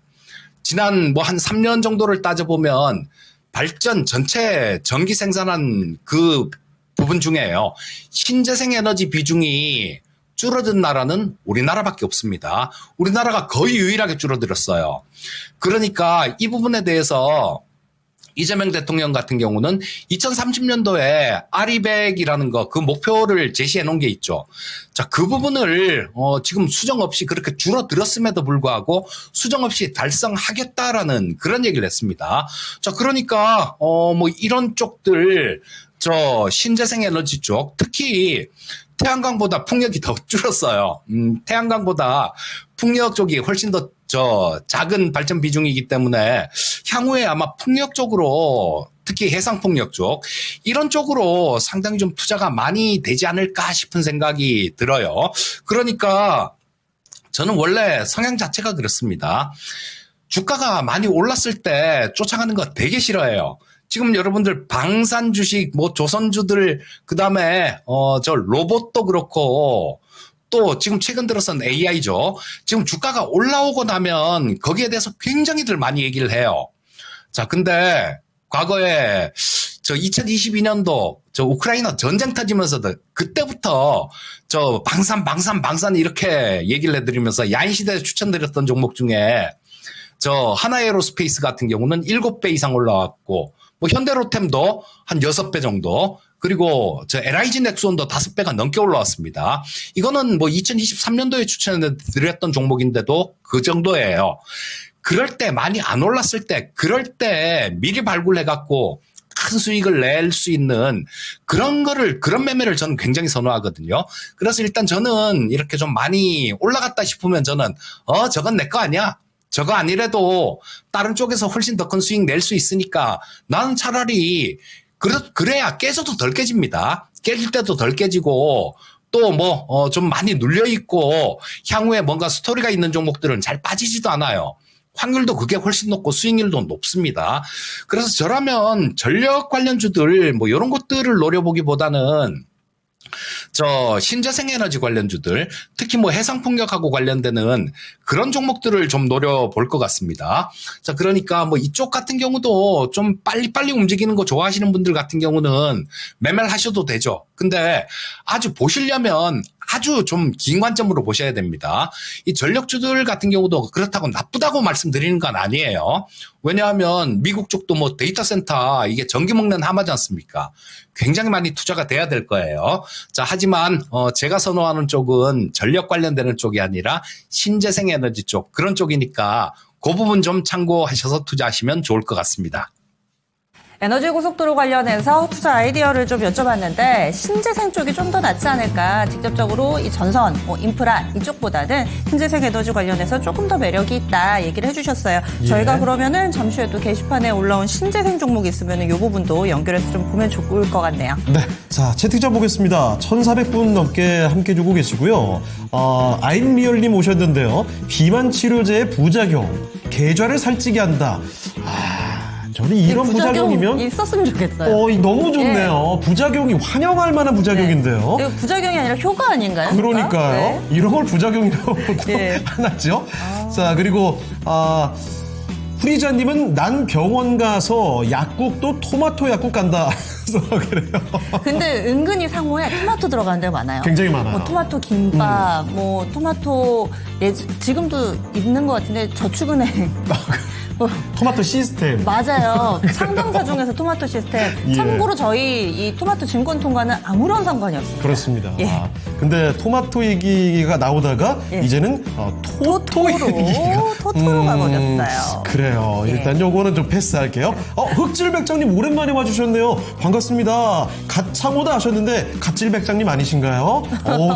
지난 한 3년 정도를 따져보면 발전 전체 전기 생산한 그 부분 중에요, 신재생 에너지 비중이 줄어든 나라는 우리나라밖에 없습니다. 우리나라가 거의 유일하게 줄어들었어요. 그러니까 이 부분에 대해서 이재명 대통령 같은 경우는 2030년도에 R200이라는 그 목표를 제시해 놓은 게 있죠. 자, 그 부분을 지금 수정 없이 그렇게 줄어들었음에도 불구하고 수정 없이 달성하겠다라는 그런 얘기를 했습니다. 자, 그러니까 이런 쪽들, 신재생 에너지 쪽, 특히 태양광보다 풍력이 더 줄었어요. 태양광보다 풍력 쪽이 훨씬 더 작은 발전 비중이기 때문에 향후에 아마 풍력 쪽으로, 특히 해상풍력 쪽, 이런 쪽으로 상당히 좀 투자가 많이 되지 않을까 싶은 생각이 들어요. 그러니까 저는 원래 성향 자체가 그렇습니다. 주가가 많이 올랐을 때 쫓아가는 거 되게 싫어해요. 지금 여러분들 방산 주식, 조선주들, 그 다음에 로봇도 그렇고, 또 지금 최근 들어선 AI죠. 지금 주가가 올라오고 나면 거기에 대해서 굉장히들 많이 얘기를 해요. 자, 근데 과거에 2022년도 우크라이나 전쟁 터지면서도 그때부터 방산 이렇게 얘기를 해드리면서 야인시대에 추천드렸던 종목 중에 하나에어로스페이스 같은 경우는 7배 이상 올라왔고, 현대로템도 한 6배 정도, 그리고 LIG 넥스원도 5배가 넘게 올라왔습니다. 이거는 2023년도에 추천해드렸던 종목인데도 그 정도예요. 그럴 때 많이 안 올랐을 때, 그럴 때 미리 발굴해갖고 큰 수익을 낼 수 있는 그런 매매를 저는 굉장히 선호하거든요. 그래서 일단 저는 이렇게 좀 많이 올라갔다 싶으면 저는, 저건 내 거 아니야? 저거 아니래도 다른 쪽에서 훨씬 더 큰 수익 낼 수 있으니까 나는 차라리 그래야 깨져도 덜 깨집니다. 깨질 때도 덜 깨지고, 또 좀 많이 눌려있고, 향후에 뭔가 스토리가 있는 종목들은 잘 빠지지도 않아요. 확률도 그게 훨씬 높고 수익률도 높습니다. 그래서 저라면 전력 관련주들, 이런 것들을 노려보기보다는 신재생 에너지 관련주들, 특히 해상풍력하고 관련되는 그런 종목들을 좀 노려볼 것 같습니다. 자, 그러니까 이쪽 같은 경우도 좀 빨리빨리 움직이는 거 좋아하시는 분들 같은 경우는 매매를 하셔도 되죠. 근데 아주 보시려면 아주 좀 긴 관점으로 보셔야 됩니다. 이 전력주들 같은 경우도 그렇다고 나쁘다고 말씀드리는 건 아니에요. 왜냐하면 미국 쪽도 뭐 데이터 센터 이게 전기 먹는 하마지 않습니까? 굉장히 많이 투자가 돼야 될 거예요. 자, 하지만 제가 선호하는 쪽은 전력 관련되는 쪽이 아니라 신재생 에너지 쪽 그런 쪽이니까 그 부분 좀 참고하셔서 투자하시면 좋을 것 같습니다. 에너지 고속도로 관련해서 투자 아이디어를 좀 여쭤봤는데 신재생 쪽이 좀 더 낫지 않을까. 직접적으로 이 전선, 인프라 이쪽보다는 신재생 에너지 관련해서 조금 더 매력이 있다 얘기를 해주셨어요. 예. 저희가 그러면은 잠시 후에 또 게시판에 올라온 신재생 종목이 있으면 이 부분도 연결해서 좀 보면 좋을 것 같네요. 네. 자, 채팅창 보겠습니다. 1,400분 넘게 함께 주고 계시고요. 아임리얼님 오셨는데요. 비만 치료제의 부작용, 계좌를 살찌게 한다. 저는 이런 부작용이면 있었으면 좋겠어요. 너무 좋네요. 부작용이 환영할 만한 부작용인데요. 이거 부작용이 아니라 효과 아닌가요? 그러니까요. 네. 이런 걸 부작용이라고 예. 하나죠. 자, 그리고 후리자님은 난 병원 가서 약국도 토마토 약국 간다. 그래서 그래요. 근데 은근히 상호에 토마토 들어가는 데가 많아요. 굉장히 많아요. 뭐 토마토 김밥, 뭐 토마토 지금도 있는 것 같은데 저축은행. 토마토 시스템. 맞아요. 상장사 중에서 토마토 시스템. 예. 참고로 저희 이 토마토 증권 통과는 아무런 상관이 없습니다. 그렇습니다. 예. 근데 토마토 얘기가 나오다가 예. 이제는 토토 얘기가 토토로가 버렸어요. 그래요. 예. 일단 요거는 좀 패스할게요. 흑질백장님 오랜만에 와주셨네요. 반갑습니다. 갓창호다 하셨는데 갓질백장님 아니신가요?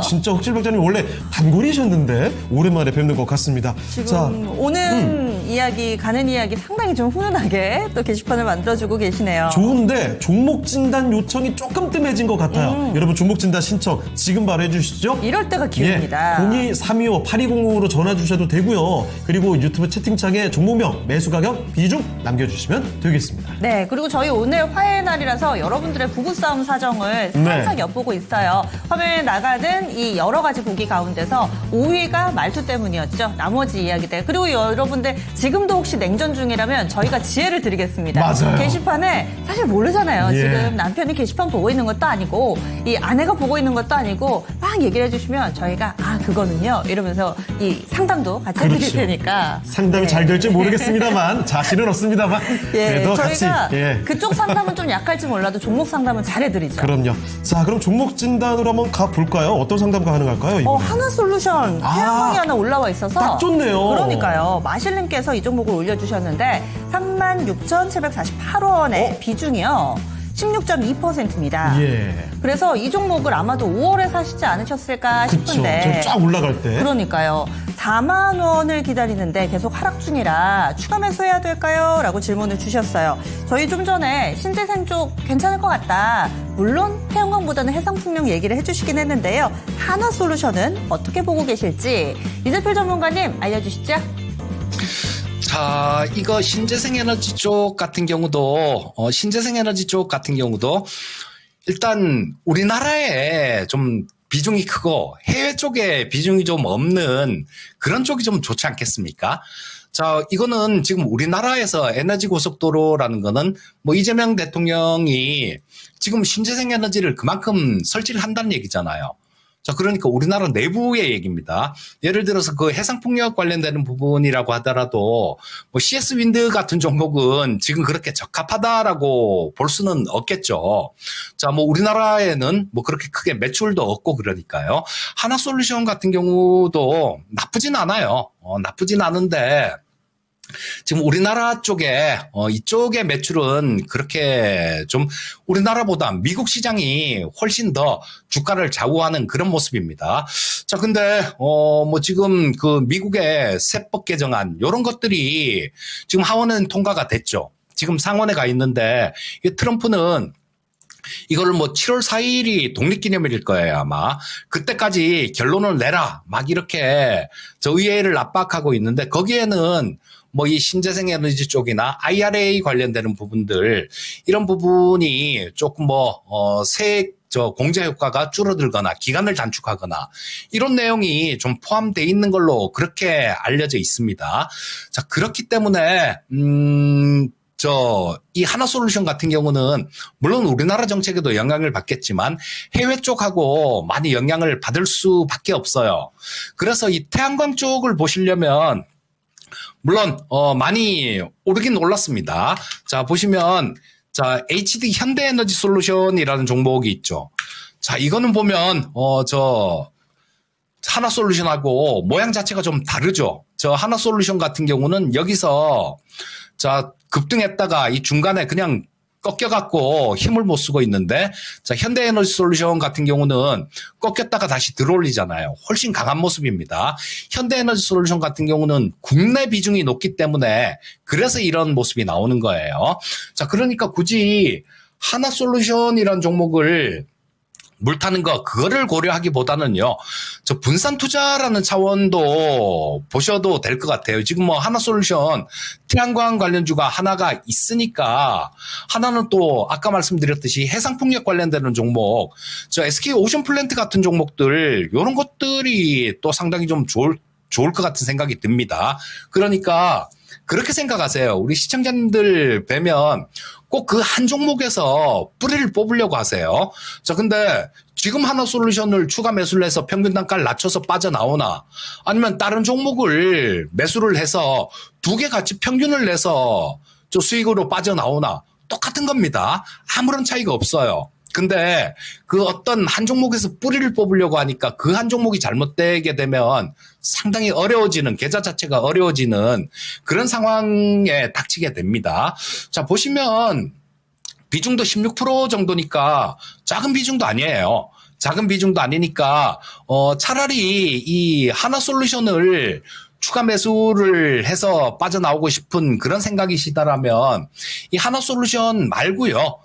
진짜 흑질백장님 원래 단골이셨는데 오랜만에 뵙는 것 같습니다. 지금 오는 이야기, 가는 이야기 상당히 좀 훈훈하게 또 게시판을 만들어주고 계시네요. 좋은데 종목 진단 요청이 조금 뜸해진 것 같아요. 여러분 종목 진단 신청 지금 바로 해주시죠. 이럴 때가 기회입니다. 02-325-8205로 전화 주셔도 되고요. 그리고 유튜브 채팅창에 종목명, 매수 가격, 비중 남겨주시면 되겠습니다. 네, 그리고 저희 오늘 화요일 날이라서 여러분들의 부부싸움 사정을 살짝 엿보고 있어요. 화면에 나가는 이 여러 가지 보기 가운데서 5위가 말투 때문이었죠. 나머지 이야기들. 그리고 여러분들 지금도 혹시 냉전 중이라면 저희가 지혜를 드리겠습니다. 맞아요. 게시판에 사실 모르잖아요. 예. 지금 남편이 게시판 보고 있는 것도 아니고 이 아내가 보고 있는 것도 아니고 막 얘기를 해주시면 저희가 그거는요 이러면서 이 상담도 같이 해드릴 그렇죠. 테니까 상담이 잘 될지 모르겠습니다만 자신은 없습니다만 그래도 같이 저희가 그쪽 상담은 좀 약할지 몰라도 종목 상담은 잘 해드리죠. 그럼요. 자, 그럼 종목 진단으로 한번 가볼까요? 어떤 상담가 가능할까요? 이번에? 하나솔루션 태양광이 하나 올라와 있어서 딱 좋네요. 그러니까요. 마실님께서 이 종목을 올려주셨는데 36,748원의 비중이요. 16.2%입니다. 예. 그래서 이 종목을 아마도 5월에 사시지 않으셨을까 그쵸. 싶은데. 쫙 올라갈 때. 그러니까요. 4만 원을 기다리는데 계속 하락 중이라 추가 매수해야 될까요? 라고 질문을 주셨어요. 저희 좀 전에 신재생 쪽 괜찮을 것 같다. 물론 태양광보다는 해상풍력 얘기를 해주시긴 했는데요. 하나솔루션은 어떻게 보고 계실지 이재필 전문가님 알려주시죠. 자, 이거 신재생 에너지 쪽 같은 경우도 일단 우리나라에 좀 비중이 크고 해외 쪽에 비중이 좀 없는 그런 쪽이 좀 좋지 않겠습니까? 자, 이거는 지금 우리나라에서 에너지 고속도로라는 거는 뭐 이재명 대통령이 지금 신재생 에너지를 그만큼 설치를 한다는 얘기잖아요. 자, 그러니까 우리나라 내부의 얘기입니다. 예를 들어서 그 해상풍력 관련되는 부분이라고 하더라도 뭐 CS 윈드 같은 종목은 지금 그렇게 적합하다라고 볼 수는 없겠죠. 자, 뭐 우리나라에는 뭐 그렇게 크게 매출도 없고 그러니까요. 하나솔루션 같은 경우도 나쁘진 않아요. 나쁘진 않은데 지금 우리나라 쪽에 이쪽의 매출은 그렇게 좀 우리나라보다 미국 시장이 훨씬 더 주가를 좌우하는 그런 모습입니다. 자, 근데 뭐 지금 그 미국의 세법 개정안 이런 것들이 지금 하원은 통과가 됐죠. 지금 상원에 가 있는데 이 트럼프는 이거를 뭐 7월 4일이 독립기념일일 거예요, 아마. 그때까지 결론을 내라. 막 이렇게 저 의회를 압박하고 있는데 거기에는 뭐 이 신재생 에너지 쪽이나 IRA 관련되는 부분들 이런 부분이 조금 공제 효과가 줄어들거나 기간을 단축하거나 이런 내용이 좀 포함되어 있는 걸로 그렇게 알려져 있습니다. 자, 그렇기 때문에 이 하나솔루션 같은 경우는 물론 우리나라 정책에도 영향을 받겠지만 해외 쪽하고 많이 영향을 받을 수밖에 없어요. 그래서 이 태양광 쪽을 보시려면 물론 많이 오르긴 올랐습니다. 자, 보시면 자, HD 현대에너지 솔루션이라는 종목이 있죠. 자, 이거는 보면 하나솔루션하고 모양 자체가 좀 다르죠. 저 하나솔루션 같은 경우는 여기서 자, 급등했다가 이 중간에 그냥 꺾여갖고 힘을 못 쓰고 있는데, 자, 현대에너지 솔루션 같은 경우는 꺾였다가 다시 들어올리잖아요. 훨씬 강한 모습입니다. 현대에너지 솔루션 같은 경우는 국내 비중이 높기 때문에 그래서 이런 모습이 나오는 거예요. 자, 그러니까 굳이 하나솔루션이라는 종목을 물타는 거, 그거를 고려하기보다는요, 저 분산 투자라는 차원도 보셔도 될 것 같아요. 지금 뭐 하나솔루션, 태양광 관련주가 하나가 있으니까, 하나는 또 아까 말씀드렸듯이 해상풍력 관련되는 종목, 저 SK 오션플랜트 같은 종목들, 요런 것들이 또 상당히 좀 좋을 것 같은 생각이 듭니다. 그러니까, 그렇게 생각하세요. 우리 시청자님들 뵈면 꼭 그 한 종목에서 뿌리를 뽑으려고 하세요. 자, 근데 지금 하나솔루션을 추가 매수를 해서 평균 단가를 낮춰서 빠져나오나, 아니면 다른 종목을 매수를 해서 두 개 같이 평균을 내서 저 수익으로 빠져나오나 똑같은 겁니다. 아무런 차이가 없어요. 근데 그 어떤 한 종목에서 뿌리를 뽑으려고 하니까 그 한 종목이 잘못되게 되면 상당히 어려워지는, 계좌 자체가 어려워지는 그런 상황에 닥치게 됩니다. 자, 보시면 비중도 16% 정도니까 작은 비중도 아니에요. 작은 비중도 아니니까 차라리 이 하나솔루션을 추가 매수를 해서 빠져나오고 싶은 그런 생각이시다라면 이 하나솔루션 말고요.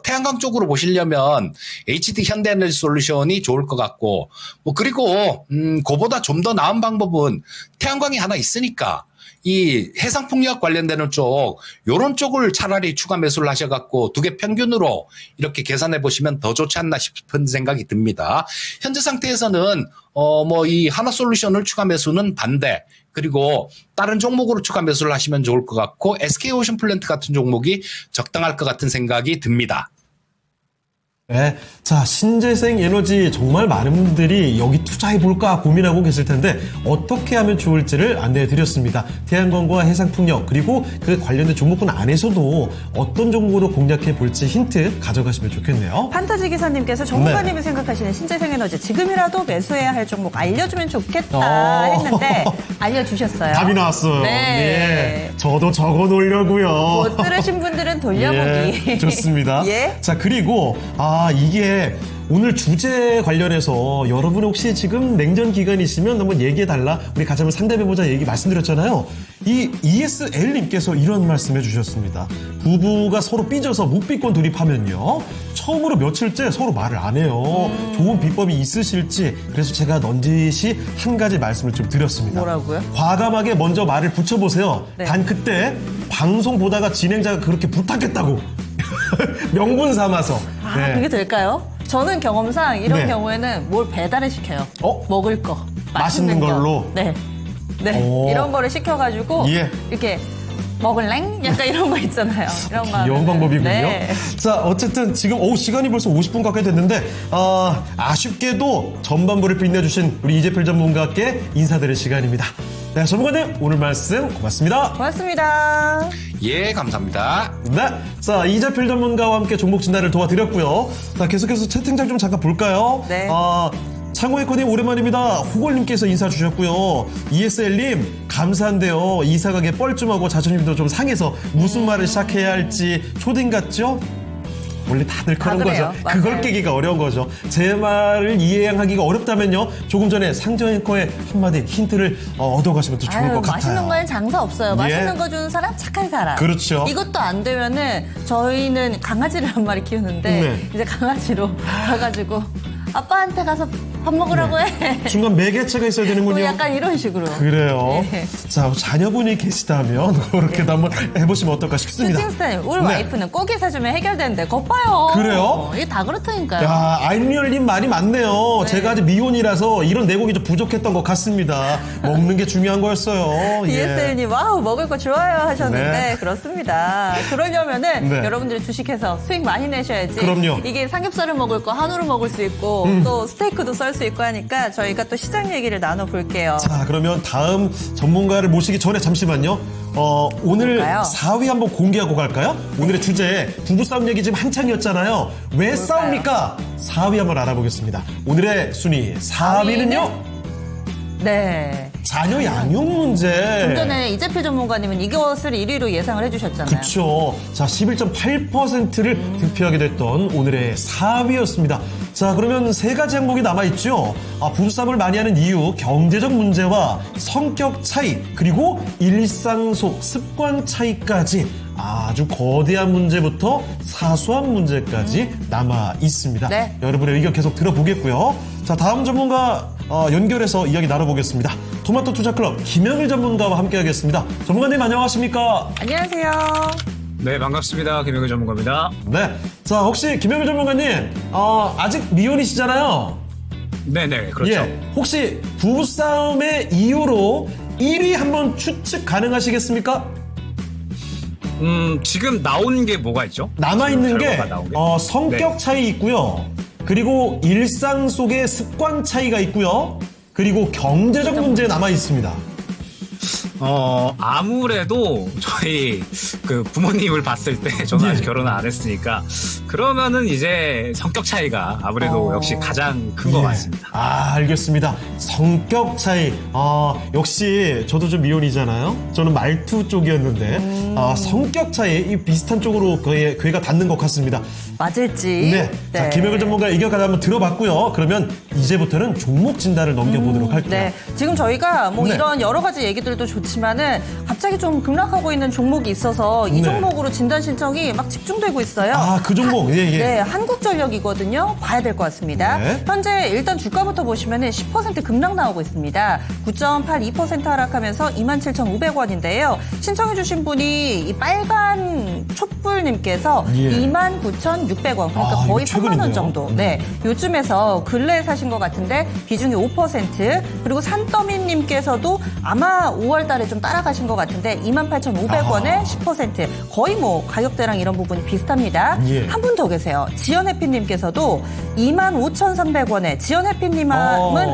태양광 쪽으로 보시려면 HD 현대에너지 솔루션이 좋을 것 같고, 그리고 그보다 좀 더 나은 방법은 태양광이 하나 있으니까 이 해상풍력 관련되는 쪽, 요런 쪽을 차라리 추가 매수를 하셔갖고 두 개 평균으로 이렇게 계산해 보시면 더 좋지 않나 싶은 생각이 듭니다. 현재 상태에서는 이 하나솔루션을 추가 매수는 반대, 그리고 다른 종목으로 추가 매수를 하시면 좋을 것 같고, SK 오션플랜트 같은 종목이 적당할 것 같은 생각이 듭니다. 네. 자, 신재생 에너지 정말 많은 분들이 여기 투자해볼까 고민하고 계실 텐데 어떻게 하면 좋을지를 안내해드렸습니다. 태양광과 해상풍력, 그리고 그 관련된 종목군 안에서도 어떤 종목으로 공략해볼지 힌트 가져가시면 좋겠네요. 판타지 기사님께서 전문가님이 생각하시는 신재생에너지 지금이라도 매수해야 할 종목 알려주면 좋겠다 했는데 알려주셨어요. 답이 나왔어요. 네. 저도 적어 놓으려고요. 못 들으신 분들은 돌려보기. 예, 좋습니다. 예. 자, 그리고 이게 오늘 주제 관련해서 여러분 혹시 지금 냉전 기간이시면 한번 얘기해달라, 우리 같이 한번 상담해보자 얘기 말씀드렸잖아요. 이 ESL님께서 이런 말씀해 주셨습니다. 부부가 서로 삐져서 묵비권 돌입하면요, 처음으로 며칠째 서로 말을 안 해요. 좋은 비법이 있으실지, 그래서 제가 넌지시 한 가지 말씀을 좀 드렸습니다. 뭐라고요? 과감하게 먼저 말을 붙여보세요. 네. 단 그때 방송 보다가 진행자가 그렇게 부탁했다고 명분 삼아서. 네. 그게 될까요? 저는 경험상 이런 네. 경우에는 뭘 배달을 시켜요. 먹을 거. 맛있는 걸로? 네. 오. 이런 거를 시켜가지고 예. 이렇게 먹을랭? 약간 이런 거 있잖아요. 이런 거 귀여운 하면은. 방법이군요. 네. 자, 어쨌든 지금 시간이 벌써 50분 가까이 됐는데 아쉽게도 전반부를 빛내주신 우리 이재필 전문가께 인사드릴 시간입니다. 네, 전문가님 오늘 말씀 고맙습니다. 고맙습니다. 예, 감사합니다. 네, 자, 이재필 전문가와 함께 종목 진단을 도와드렸고요. 자, 계속해서 채팅창 좀 잠깐 볼까요? 네. 창호에코님 오랜만입니다. 후골님께서 인사 주셨고요. ESL님 감사한데요. 이사 가게 뻘쭘하고 자존심도 좀 상해서 무슨 말을 시작해야 할지 초딩 같죠? 원래 다들 그런 그래요. 거죠. 맞아요. 그걸 깨기가 어려운 거죠. 제 말을 이해하기가 어렵다면요, 조금 전에 상정 앵커의 한마디 힌트를 얻어가시면 더 좋을 것 같아요. 맛있는 거엔 장사 없어요. 예. 맛있는 거 주는 사람 착한 사람. 그렇죠. 이것도 안 되면은 저희는 강아지를 한 마리 키우는데 네. 이제 강아지로 가가지고 아빠한테 가서 밥 먹으라고 해. 중간 매개체가 있어야 뭐 되는군요. 약간 이런 식으로. 그래요. 네. 자, 자녀분이 계시다면 그렇게도 한번 해보시면 어떨까 싶습니다. 슈팅스타일. 우리 네. 와이프는 고기 사주면 해결되는데 겉봐요. 그래요? 이게 다 그렇다니까요. 야, 아이리얼님 말이 많네요. 제가 아직 미혼이라서 이런 내공이 좀 부족했던 것 같습니다. 먹는 게 중요한 거였어요. 예. ESL님, 와우, 먹을 거 좋아요 하셨는데, 네. 그렇습니다. 그러려면은, 네. 여러분들이 주식해서 수익 많이 내셔야지. 그럼요. 이게 삼겹살을 먹을 거 한우를 먹을 수 있고, 또 스테이크도 썰 수 있고 하니까, 저희가 또 시장 얘기를 나눠볼게요. 자, 그러면 다음 전문가를 모시기 전에 잠시만요. 오늘 뭘까요? 4위 한번 공개하고 갈까요? 오늘의 주제, 부부싸움 얘기 지금 한창이었잖아요. 왜 싸웁니까? 4위 한번 알아보겠습니다. 오늘의 순위 4위는요? 네. 자녀 양육 문제. 좀 전에 이재필 전문가님은 이것을 1위로 예상을 해주셨잖아요. 그쵸. 자, 11.8%를 득표하게 됐던 오늘의 4위였습니다. 자, 그러면 세 가지 항목이 남아있죠. 부부싸움을 많이 하는 이유, 경제적 문제와 성격 차이, 그리고 일상 속 습관 차이까지 아주 거대한 문제부터 사소한 문제까지 남아 있습니다. 네. 여러분의 의견 계속 들어보겠고요. 자, 다음 전문가 연결해서 이야기 나눠보겠습니다. 토마토 투자클럽 김영일 전문가와 함께하겠습니다. 전문가님 안녕하십니까? 안녕하세요. 네, 반갑습니다. 김영일 전문가입니다. 네. 자, 혹시 김영일 전문가님 아직 미혼이시잖아요. 네네, 그렇죠. 예. 혹시 부부싸움의 이유로 1위 한번 추측 가능하시겠습니까? 지금 나온 게 뭐가 있죠? 남아있는 게 결과가 나온 게? 성격 네. 차이 있고요. 그리고 일상 속의 습관 차이가 있고요. 그리고 경제적 문제 남아 있습니다. 아무래도 저희 그 부모님을 봤을 때 저는 아직 결혼을 안 했으니까 그러면은 이제 성격 차이가 아무래도 역시 가장 큰 것 예. 같습니다. 알겠습니다. 성격 차이. 역시 저도 좀 미혼이잖아요. 저는 말투 쪽이었는데 성격 차이 이 비슷한 쪽으로 괴가 닿는 것 같습니다. 맞을지. 네. 자, 김영일 전문가 의견까지 한번 들어봤고요. 그러면 이제부터는 종목 진단을 넘겨보도록 할게요. 네. 지금 저희가 뭐 네. 이런 여러 가지 얘기들도 좋지만은 갑자기 좀 급락하고 있는 종목이 있어서 이 네. 종목으로 진단 신청이 막 집중되고 있어요. 그 종목. 예. 네, 한국전력이거든요. 봐야 될 것 같습니다. 네. 현재 일단 주가부터 보시면은 10% 급락 나오고 있습니다. 9.82% 하락하면서 27,500원인데요. 신청해주신 분이 이 빨간 촛불님께서 예. 29,600원. 그러니까 거의 이거 3만 원 최근이네요. 정도. 네, 요즘에서 근래에 사신 것 같은데 비중이 5%. 그리고 산더미님께서도 아마 5월달에 좀 따라가신 것 같은데 28,500원에 10%. 거의 뭐 가격대랑 이런 부분이 비슷합니다. 예. 한 분 더 계세요. 지연해피님께서도 25,300원에 지연해피님은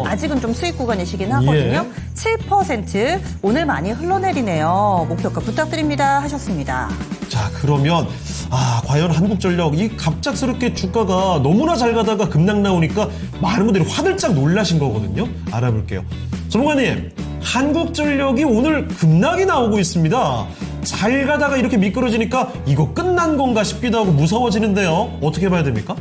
아직은 좀 수익 구간이시긴 하거든요. 7% 오늘 많이 흘러내리네요. 목표가 부탁드립니다 하셨습니다. 자, 그러면 과연 한국전력 이 갑작스럽게 주가가 너무나 잘 가다가 급락 나오니까 많은 분들이 화들짝 놀라신 거거든요. 알아볼게요. 전문가님, 한국전력이 오늘 급락이 나오고 있습니다. 잘 가다가 이렇게 미끄러지니까 이거 끝난 건가 싶기도 하고 무서워지는데요. 어떻게 봐야 됩니까?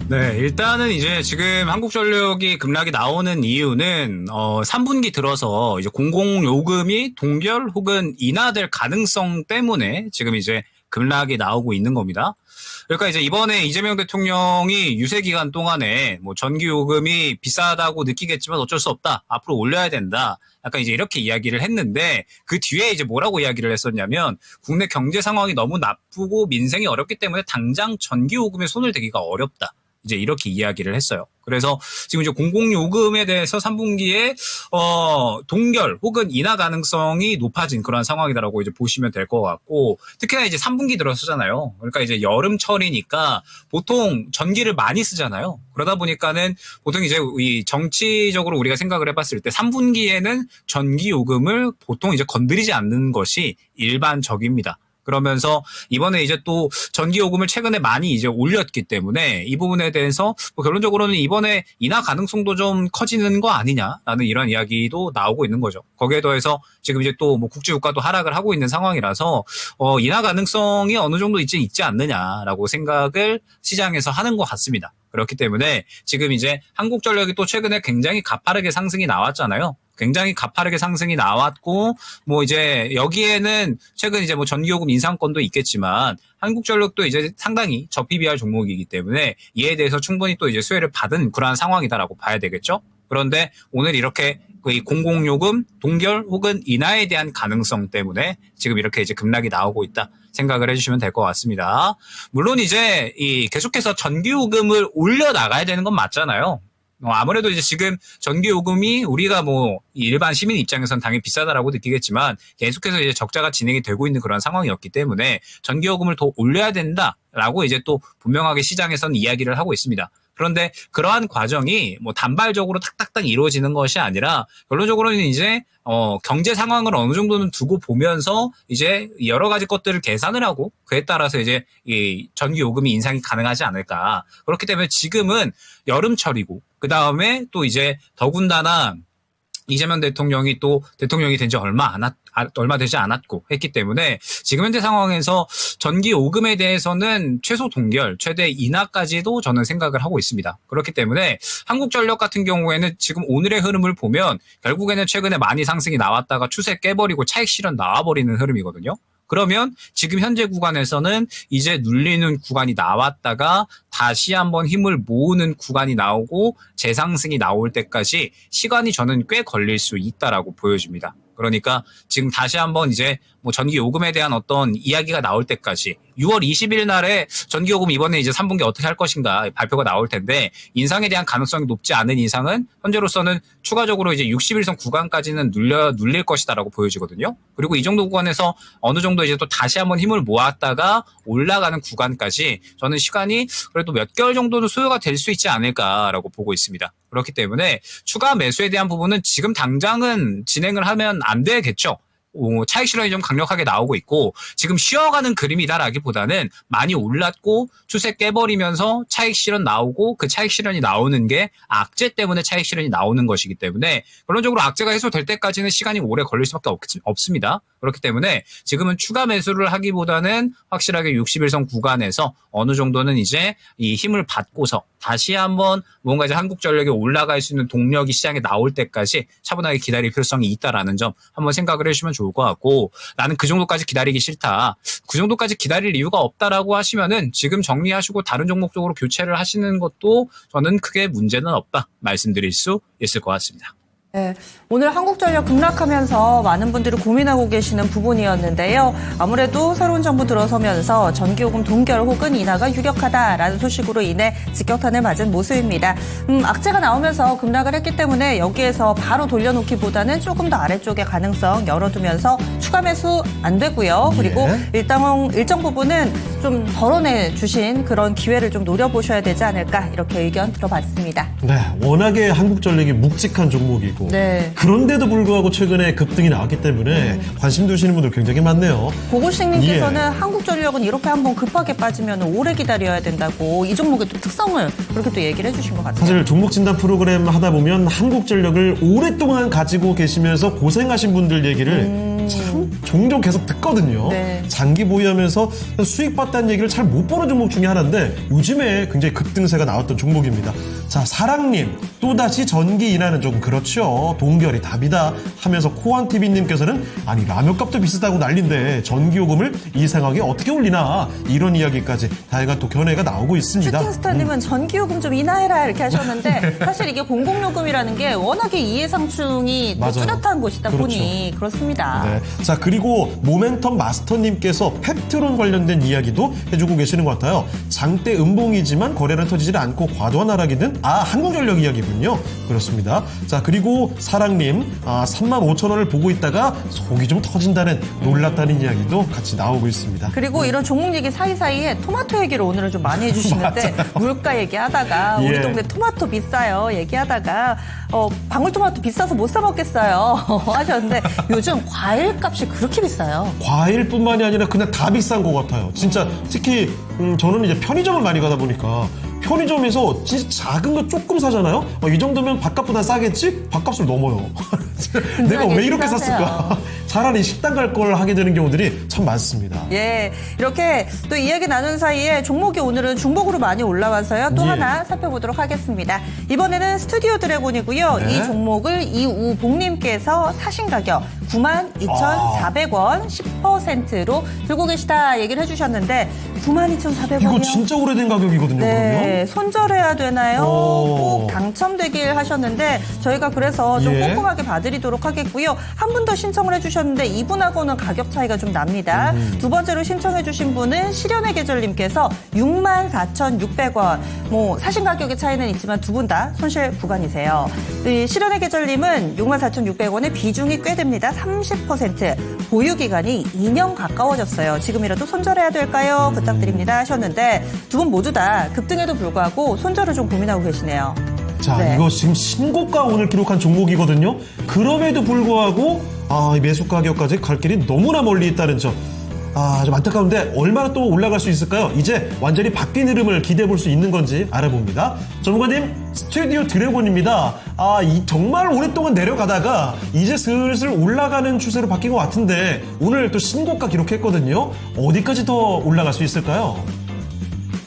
네, 일단은 이제 지금 한국전력이 급락이 나오는 이유는 3분기 들어서 이제 공공요금이 동결 혹은 인하될 가능성 때문에 지금 이제 급락이 나오고 있는 겁니다. 그러니까 이제 이번에 이재명 대통령이 유세 기간 동안에 뭐 전기요금이 비싸다고 느끼겠지만 어쩔 수 없다. 앞으로 올려야 된다. 약간 이제 이렇게 이야기를 했는데 그 뒤에 이제 뭐라고 이야기를 했었냐면 국내 경제 상황이 너무 나쁘고 민생이 어렵기 때문에 당장 전기요금에 손을 대기가 어렵다. 이제 이렇게 이야기를 했어요. 그래서 지금 이제 공공요금에 대해서 3분기에 동결 혹은 인하 가능성이 높아진 그런 상황이다라고 이제 보시면 될 것 같고, 특히나 이제 3분기 들어서잖아요. 그러니까 이제 여름철이니까 보통 전기를 많이 쓰잖아요. 그러다 보니까는 보통 이제 이 정치적으로 우리가 생각을 해봤을 때 3분기에는 전기요금을 보통 이제 건드리지 않는 것이 일반적입니다. 그러면서 이번에 이제 또 전기요금을 최근에 많이 이제 올렸기 때문에 이 부분에 대해서 뭐 결론적으로는 이번에 인하 가능성도 좀 커지는 거 아니냐라는 이런 이야기도 나오고 있는 거죠. 거기에 더해서 지금 이제 또 뭐 국제유가도 하락을 하고 있는 상황이라서 인하 가능성이 어느 정도 있지 않느냐라고 생각을 시장에서 하는 것 같습니다. 그렇기 때문에 지금 이제 한국전력이 또 최근에 굉장히 가파르게 상승이 나왔잖아요. 굉장히 가파르게 상승이 나왔고, 뭐 이제 여기에는 최근 이제 뭐 전기요금 인상권도 있겠지만 한국전력도 이제 상당히 저PBR 종목이기 때문에 이에 대해서 충분히 또 이제 수혜를 받은 그러한 상황이다라고 봐야 되겠죠. 그런데 오늘 이렇게 이 공공요금 동결 혹은 인하에 대한 가능성 때문에 지금 이렇게 이제 급락이 나오고 있다 생각을 해주시면 될 것 같습니다. 물론 이제 이 계속해서 전기요금을 올려 나가야 되는 건 맞잖아요. 아무래도 이제 지금 전기요금이 우리가 뭐 일반 시민 입장에서는 당연히 비싸다라고 느끼겠지만 계속해서 이제 적자가 진행이 되고 있는 그런 상황이었기 때문에 전기요금을 더 올려야 된다라고 이제 또 분명하게 시장에서는 이야기를 하고 있습니다. 그런데 그러한 과정이 뭐 단발적으로 탁탁탁 이루어지는 것이 아니라 결론적으로는 이제 경제 상황을 어느 정도는 두고 보면서 이제 여러 가지 것들을 계산을 하고 그에 따라서 이제 이 전기 요금이 인상이 가능하지 않을까. 그렇기 때문에 지금은 여름철이고 그다음에 또 이제 더군다나 이재명 대통령이 또 대통령이 된 지 얼마 되지 않았고 했기 때문에 지금 현재 상황에서 전기 요금에 대해서는 최소 동결, 최대 인하까지도 저는 생각을 하고 있습니다. 그렇기 때문에 한국전력 같은 경우에는 지금 오늘의 흐름을 보면 결국에는 최근에 많이 상승이 나왔다가 추세 깨버리고 차익 실현 나와버리는 흐름이거든요. 그러면 지금 현재 구간에서는 이제 눌리는 구간이 나왔다가 다시 한번 힘을 모으는 구간이 나오고 재상승이 나올 때까지 시간이 저는 꽤 걸릴 수 있다라고 보여집니다. 그러니까 지금 다시 한번 이제 뭐 전기 요금에 대한 어떤 이야기가 나올 때까지 6월 20일 날에 전기 요금 이번에 이제 3분기 어떻게 할 것인가 발표가 나올 텐데 인상에 대한 가능성이 높지 않은 이상은 현재로서는 추가적으로 이제 60일선 구간까지는 눌릴 것이다라고 보여지거든요. 그리고 이 정도 구간에서 어느 정도 이제 또 다시 한번 힘을 모았다가 올라가는 구간까지 저는 시간이 그래도 몇 개월 정도는 소요가 될 수 있지 않을까라고 보고 있습니다. 그렇기 때문에 추가 매수에 대한 부분은 지금 당장은 진행을 하면 안 되겠죠. 차익 실현이 좀 강력하게 나오고 있고 지금 쉬어가는 그림이다라기보다는 많이 올랐고 추세 깨버리면서 차익 실현 나오고 그 차익 실현이 나오는 게 악재 때문에 차익 실현이 나오는 것이기 때문에 결론적으로 악재가 해소될 때까지는 시간이 오래 걸릴 수밖에 없습니다. 그렇기 때문에 지금은 추가 매수를 하기보다는 확실하게 60일선 구간에서 어느 정도는 이제 이 힘을 받고서 다시 한번 뭔가 이제 한국전력이 올라갈 수 있는 동력이 시장에 나올 때까지 차분하게 기다릴 필요성이 있다라는 점 한번 생각을 해주시면 좋을 것 같고 나는 그 정도까지 기다리기 싫다. 그 정도까지 기다릴 이유가 없다라고 하시면은 지금 정리하시고 다른 종목 쪽으로 교체를 하시는 것도 저는 크게 문제는 없다 말씀드릴 수 있을 것 같습니다. 네, 오늘 한국전력 급락하면서 많은 분들이 고민하고 계시는 부분이었는데요. 아무래도 새로운 정부 들어서면서 전기요금 동결 혹은 인하가 유력하다라는 소식으로 인해 직격탄을 맞은 모습입니다. 악재가 나오면서 급락을 했기 때문에 여기에서 바로 돌려놓기보다는 조금 더 아래쪽에 가능성 열어두면서 추가 매수 안 되고요. 그리고 일정 부분은 좀 덜어내 주신 그런 기회를 좀 노려보셔야 되지 않을까 이렇게 의견 들어봤습니다. 네, 워낙에 한국전력이 묵직한 종목이고 네. 그런데도 불구하고 최근에 급등이 나왔기 때문에 관심 두시는 분들 굉장히 많네요. 고고식님께서는 한국전력은 이렇게 한번 급하게 빠지면 오래 기다려야 된다고 이 종목의 또 특성을 그렇게 또 얘기를 해주신 것 같아요. 사실 종목 진단 프로그램 하다 보면 한국전력을 오랫동안 가지고 계시면서 고생하신 분들 얘기를 참 종종 계속 듣거든요. 네. 장기 보유하면서 수익 봤다는 얘기를 잘 못 보는 종목 중에 하나인데 요즘에 굉장히 급등세가 나왔던 종목입니다. 자, 사랑님 또다시 전기 인하는 조금 그렇죠. 동결이 답이다 하면서 코안TV님께서는 아니 라면값도 비싸다고 난린데 전기요금을 이상하게 어떻게 올리나 이런 이야기까지 다양한 또 견해가 나오고 있습니다. 슈팅스타님은 전기요금 좀 인하해라 이렇게 하셨는데 사실 이게 공공요금이라는 게 워낙에 이해상충이 또 맞아요. 뚜렷한 곳이다 그렇죠. 보니 그렇습니다. 네. 자, 그리고 모멘텀 마스터님께서 펩트론 관련된 이야기도 해주고 계시는 것 같아요. 장대 음봉이지만 거래는 터지지 않고 과도한 하락이든 한국전력 이야기군요. 그렇습니다. 자, 그리고 사랑님 35,000원을 보고 있다가 속이 좀 터진다는 놀랐다는 이야기도 같이 나오고 있습니다. 그리고 이런 종목 얘기 사이사이에 토마토 얘기를 오늘은 좀 많이 해주시는데 물가 얘기하다가 우리 예. 동네 토마토 비싸요 얘기하다가 방울토마토 비싸서 못 사 먹겠어요 하셨는데 요즘 과일값이 그렇게 비싸요. 과일뿐만이 아니라 그냥 다 비싼 것 같아요. 진짜 특히 저는 이제 편의점을 많이 가다 보니까 편의점에서 진짜 작은 거 조금 사잖아요. 이 정도면 밥값보다 싸겠지? 밥값을 넘어요. 내가 왜 이렇게 비싸세요. 샀을까? 차라리 식당 갈 걸 하게 되는 경우들이 참 많습니다. 예, 이렇게 또 이야기 나눈 사이에 종목이 오늘은 중복으로 많이 올라와서요. 또 예. 하나 살펴보도록 하겠습니다. 이번에는 스튜디오 드래곤이고요. 네. 이 종목을 이우봉님께서 사신 가격 92,400원 10%로 들고 계시다 얘기를 해주셨는데 92,400원이요? 이거 진짜 오래된 가격이거든요, 네, 그러면? 손절해야 되나요? 오. 꼭 당첨되길 하셨는데 저희가 그래서 좀 예. 꼼꼼하게 봐드리도록 하겠고요. 한 분 더 신청을 해주셨는데 이분하고는 가격 차이가 좀 납니다. 두 번째로 신청해주신 분은 실현의 계절님께서 64,600원. 뭐 사신 가격의 차이는 있지만 두 분 다 손실 구간이세요. 이 실현의 계절님은 64,600원의 비중이 꽤 됩니다. 30%. 보유 기간이 2년 가까워졌어요. 지금이라도 손절해야 될까요? 부탁드립니다 하셨는데 두 분 모두 다 급등에도 불구하고 손절을 좀 고민하고 계시네요. 자, 네. 이거 지금 신고가 오늘 기록한 종목이거든요. 그럼에도 불구하고 이 매수 가격까지 갈 길이 너무나 멀리 있다는 점. 좀 안타까운데 얼마나 또 올라갈 수 있을까요? 이제 완전히 바뀐 흐름을 기대해 볼 수 있는 건지 알아봅니다. 전문가님, 스튜디오 드래곤입니다. 정말 오랫동안 내려가다가 이제 슬슬 올라가는 추세로 바뀐 것 같은데 오늘 또 신고가 기록했거든요. 어디까지 더 올라갈 수 있을까요?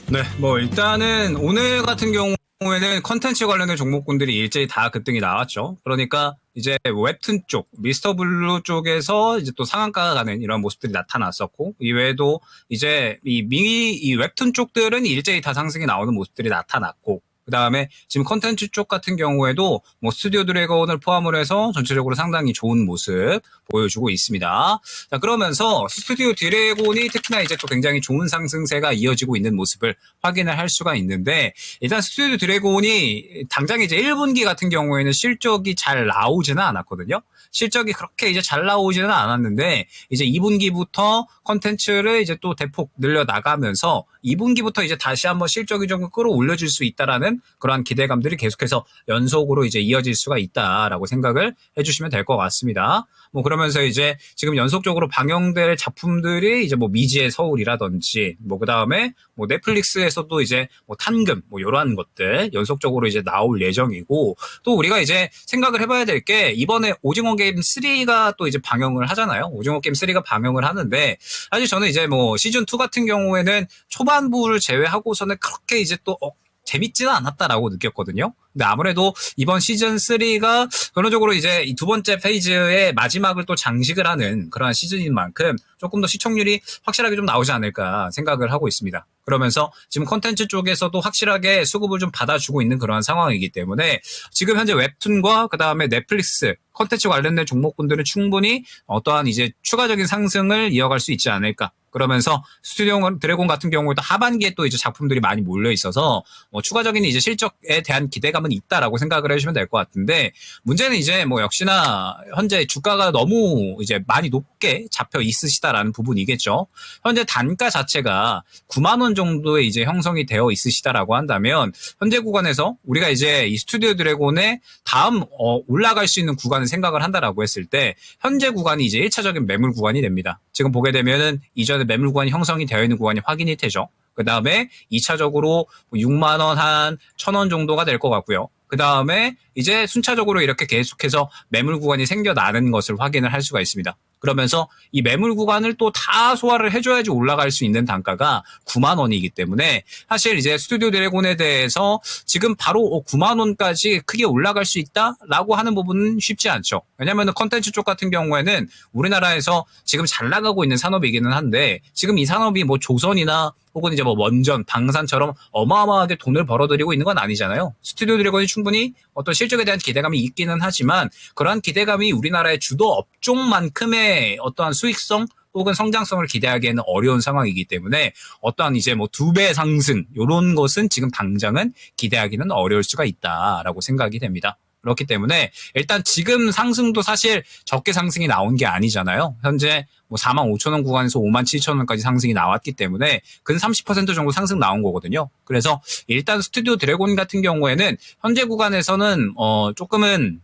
네, 뭐 일단은 오늘 같은 경우에는 컨텐츠 관련된 종목군들이 일제히 다 급등이 나왔죠. 그러니까 이제 웹툰 쪽, 미스터 블루 쪽에서 이제 또 상한가가 가는 이런 모습들이 나타났었고, 이외에도 이제 이 웹툰 쪽들은 일제히 다 상승이 나오는 모습들이 나타났고, 그 다음에 지금 컨텐츠 쪽 같은 경우에도 뭐 스튜디오 드래곤을 포함을 해서 전체적으로 상당히 좋은 모습 보여주고 있습니다. 자, 그러면서 스튜디오 드래곤이 특히나 이제 또 굉장히 좋은 상승세가 이어지고 있는 모습을 확인을 할 수가 있는데, 일단 스튜디오 드래곤이 당장 이제 1분기 같은 경우에는 실적이 잘 나오지는 않았거든요. 실적이 그렇게 이제 잘 나오지는 않았는데, 이제 2분기부터 컨텐츠를 이제 또 대폭 늘려 나가면서 2분기부터 이제 다시 한번 실적이 좀 끌어올려질 수 있다라는 그러한 기대감들이 계속해서 연속으로 이제 이어질 수가 있다라고 생각을 해주시면 될 것 같습니다. 뭐 그러면서 이제 지금 연속적으로 방영될 작품들이 이제 뭐 미지의 서울이라든지 뭐 그 다음에 뭐 넷플릭스에서도 이제 뭐 탄금 뭐 이러한 것들 연속적으로 이제 나올 예정이고, 또 우리가 이제 생각을 해봐야 될 게 이번에 오징어 게임 3가 또 이제 방영을 하잖아요. 오징어 게임 3가 방영을 하는데, 사실 저는 이제 뭐 시즌 2 같은 경우에는 초반부를 제외하고서는 그렇게 이제 또 재밌지는 않았다라고 느꼈거든요. 근데 아무래도 이번 시즌 3가 근원적으로 이제 이 두 번째 페이지의 마지막을 또 장식을 하는 그러한 시즌인 만큼 조금 더 시청률이 확실하게 좀 나오지 않을까 생각을 하고 있습니다. 그러면서 지금 컨텐츠 쪽에서도 확실하게 수급을 좀 받아주고 있는 그러한 상황이기 때문에 지금 현재 웹툰과 그 다음에 넷플릭스 컨텐츠 관련된 종목군들은 충분히 어떠한 이제 추가적인 상승을 이어갈 수 있지 않을까. 그러면서 스튜디오 드래곤 같은 경우에도 하반기에 또 이제 작품들이 많이 몰려 있어서 추가적인 이제 실적에 대한 기대감은 있다라고 생각을 해주시면 될 것 같은데, 문제는 이제 뭐 역시나 현재 주가가 너무 이제 많이 높게 잡혀 있으시다라는 부분이겠죠. 현재 단가 자체가 9만 원 정도의 이제 형성이 되어 있으시다라고 한다면 현재 구간에서 우리가 이제 이 스튜디오 드래곤의 다음 올라갈 수 있는 구간을 생각을 한다라고 했을 때 현재 구간이 이제 1차적인 매물 구간이 됩니다. 지금 보게 되면은 이전에 매물 구간이 형성이 되어 있는 구간이 확인이 되죠. 그 다음에 2차적으로 6만 원 한 1,000원 정도가 될 것 같고요. 그 다음에 이제 순차적으로 이렇게 계속해서 매물 구간이 생겨나는 것을 확인을 할 수가 있습니다. 그러면서 이 매물 구간을 또 다 소화를 해줘야지 올라갈 수 있는 단가가 9만 원이기 때문에 사실 이제 스튜디오 드래곤에 대해서 지금 바로 9만 원까지 크게 올라갈 수 있다라고 하는 부분은 쉽지 않죠. 왜냐하면 컨텐츠 쪽 같은 경우에는 우리나라에서 지금 잘 나가고 있는 산업이기는 한데, 지금 이 산업이 뭐 조선이나 혹은 이제 뭐 원전, 방산처럼 어마어마하게 돈을 벌어들이고 있는 건 아니잖아요. 스튜디오 드래곤이 충분히 어떤 실적에 대한 기대감이 있기는 하지만 그러한 기대감이 우리나라의 주도 업종만큼의 어떠한 수익성 혹은 성장성을 기대하기에는 어려운 상황이기 때문에 어떠한 이제 뭐 2배 상승 이런 것은 지금 당장은 기대하기는 어려울 수가 있다라고 생각이 됩니다. 그렇기 때문에 일단 지금 상승도 사실 적게 상승이 나온 게 아니잖아요. 현재 뭐 45,000원 구간에서 57,000원까지 상승이 나왔기 때문에 근 30% 정도 상승 나온 거거든요. 그래서 일단 스튜디오 드래곤 같은 경우에는 현재 구간에서는 조금은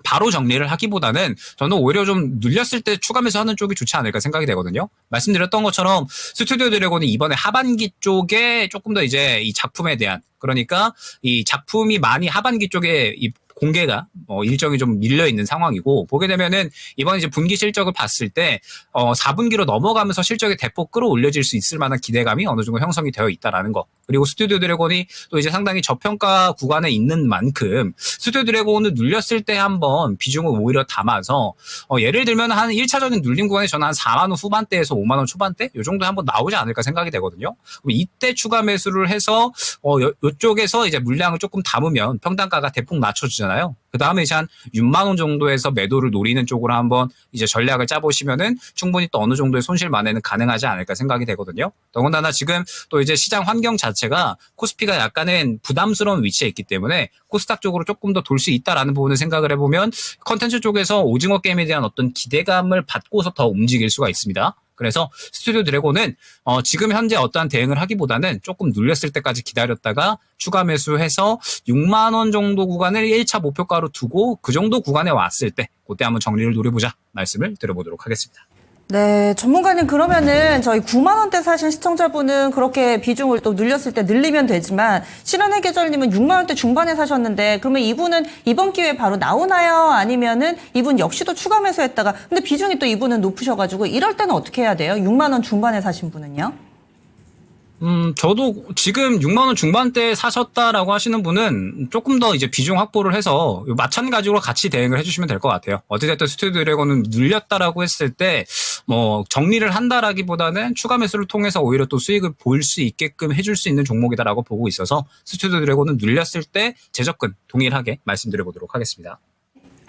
바로 정리를 하기보다는 저는 오히려 좀 눌렸을 때 추가 매수하는 쪽이 좋지 않을까 생각이 되거든요. 말씀드렸던 것처럼 스튜디오 드래곤이 이번에 하반기 쪽에 조금 더 이제 이 작품에 대한, 그러니까 이 작품이 많이 하반기 쪽에 이 공개가 일정이 좀 밀려 있는 상황이고, 보게 되면은 이번 이제 분기 실적을 봤을 때 4분기로 넘어가면서 실적이 대폭 끌어올려질 수 있을 만한 기대감이 어느 정도 형성이 되어 있다라는 거. 그리고 스튜디오 드래곤이 또 이제 상당히 저평가 구간에 있는 만큼 스튜디오 드래곤을 눌렸을 때 한번 비중을 오히려 담아서 예를 들면 한 1차적인 눌림 구간에 저는 한 4만 원 후반대에서 5만 원 초반대 요 정도 한번 나오지 않을까 생각이 되거든요. 그럼 이때 추가 매수를 해서 요쪽에서 이제 물량을 조금 담으면 평단가가 대폭 낮춰주잖아요. 그 다음에 이제 한 6만 원 정도에서 매도를 노리는 쪽으로 한번 이제 전략을 짜보시면은 충분히 또 어느 정도의 손실 만회는 가능하지 않을까 생각이 되거든요. 더군다나 지금 또 이제 시장 환경 자체가 코스피가 약간은 부담스러운 위치에 있기 때문에 코스닥 쪽으로 조금 더 돌 수 있다라는 부분을 생각을 해보면 컨텐츠 쪽에서 오징어 게임에 대한 어떤 기대감을 받고서 더 움직일 수가 있습니다. 그래서 스튜디오 드래곤은 지금 현재 어떠한 대응을 하기보다는 조금 눌렸을 때까지 기다렸다가 추가 매수해서 6만 원 정도 구간을 1차 목표가로 두고 그 정도 구간에 왔을 때 그때 한번 정리를 노려보자 말씀을 드려보도록 하겠습니다. 네, 전문가님 그러면은 저희 9만 원대 사신 시청자분은 그렇게 비중을 또 늘렸을 때 늘리면 되지만 실현의 계절님은 6만 원대 중반에 사셨는데 그러면 이분은 이번 기회에 바로 나오나요? 아니면은 이분 역시도 추가 매수했다가 근데 비중이 또 이분은 높으셔가지고 이럴 때는 어떻게 해야 돼요? 6만 원 중반에 사신 분은요? 저도 지금 6만 원 중반대에 사셨다라고 하시는 분은 조금 더 이제 비중 확보를 해서 마찬가지로 같이 대응을 해주시면 될 것 같아요. 어찌됐든 스튜디오 드래곤은 눌렸다라고 했을 때 뭐 정리를 한다라기보다는 추가 매수를 통해서 오히려 또 수익을 볼 수 있게끔 해줄 수 있는 종목이다라고 보고 있어서 스튜디오 드래곤은 눌렸을 때 재접근 동일하게 말씀드려보도록 하겠습니다.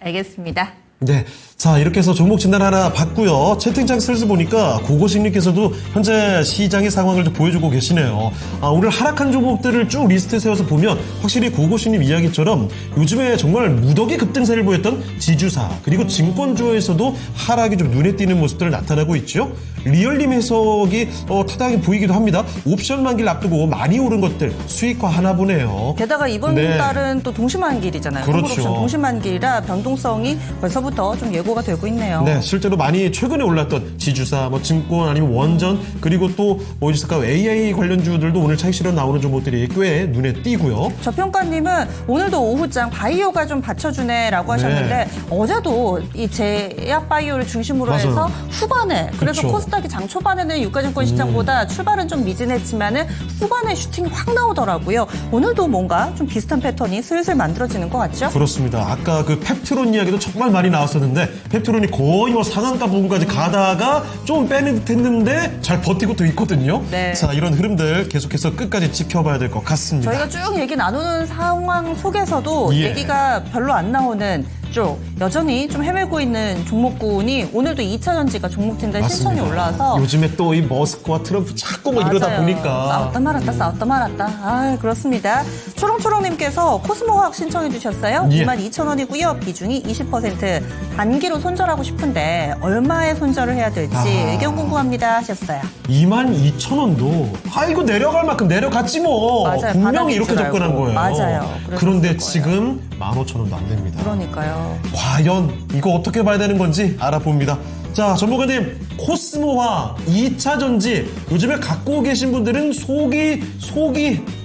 알겠습니다. 네. 자, 이렇게 해서 종목 진단 하나 봤고요. 채팅창 슬슬 보니까 고고식님께서도 현재 시장의 상황을 좀 보여주고 계시네요. 오늘 하락한 종목들을 쭉 리스트 세워서 보면 확실히 고고식님 이야기처럼 요즘에 정말 무더기 급등세를 보였던 지주사 그리고 증권주에서도 하락이 좀 눈에 띄는 모습들을 나타나고 있죠. 리얼님 해석이 타당하게 보이기도 합니다. 옵션 만기를 앞두고 많이 오른 것들 수익화 하나 보네요. 게다가 이번 네. 달은 또 동시만기일이잖아요. 그렇죠. 옵션 동시만기일이라 변동성이 벌써부터 좀 예고가 되고 있네요. 네, 실제로 많이 최근에 올랐던 지주사, 증권 아니면 원전 그리고 또 있을까 AI 관련주들도 오늘 차익 실현 나오는 종목들이 꽤 눈에 띄고요. 저평가님은 오늘도 오후장 바이오가 좀 받쳐주네라고 하셨는데 어제도 이 제약 바이오를 중심으로 맞아요. 해서 후반에 그래서 그쵸. 코스닥이 장 초반에는 유가증권 시장보다 출발은 좀 미진했지만은 후반에 슈팅이 확 나오더라고요. 오늘도 뭔가 좀 비슷한 패턴이 슬슬 만들어지는 것 같죠? 그렇습니다. 아까 그 펩트론 이야기도 정말 많이 나왔었는데 펩트론이 거의 상한가 부분까지 가다가 좀 빼는 듯 했는데 잘 버티고 또 있거든요. 네. 자, 이런 흐름들 계속해서 끝까지 지켜봐야 될 것 같습니다. 저희가 쭉 얘기 나누는 상황 속에서도 예. 얘기가 별로 안 나오는 쪽 여전히 좀 헤매고 있는 종목군이 오늘도 2차 전지가 종목진들 신천이 올라와서 요즘에 또 이 머스크와 트럼프 자꾸 이러다 맞아요. 보니까 싸웠다 말았다. 아, 그렇습니다. 초롱초롱님께서 코스모화학 신청해 주셨어요. 예. 22,000원이고요. 비중이 20%. 단기로 손절하고 싶은데 얼마에 손절을 해야 될지 의견 궁금합니다 하셨어요. 22,000원도 이거 내려갈 만큼 내려갔지 뭐. 맞아요. 분명히 바닥인 이렇게 줄 알고. 접근한 거예요. 맞아요. 그래서 그런데 그럴 지금 15,000원도 안 됩니다. 그러니까요. 과연 이거 어떻게 봐야 되는 건지 알아봅니다. 자, 전문가님, 코스모화 2차 전지 요즘에 갖고 계신 분들은 속이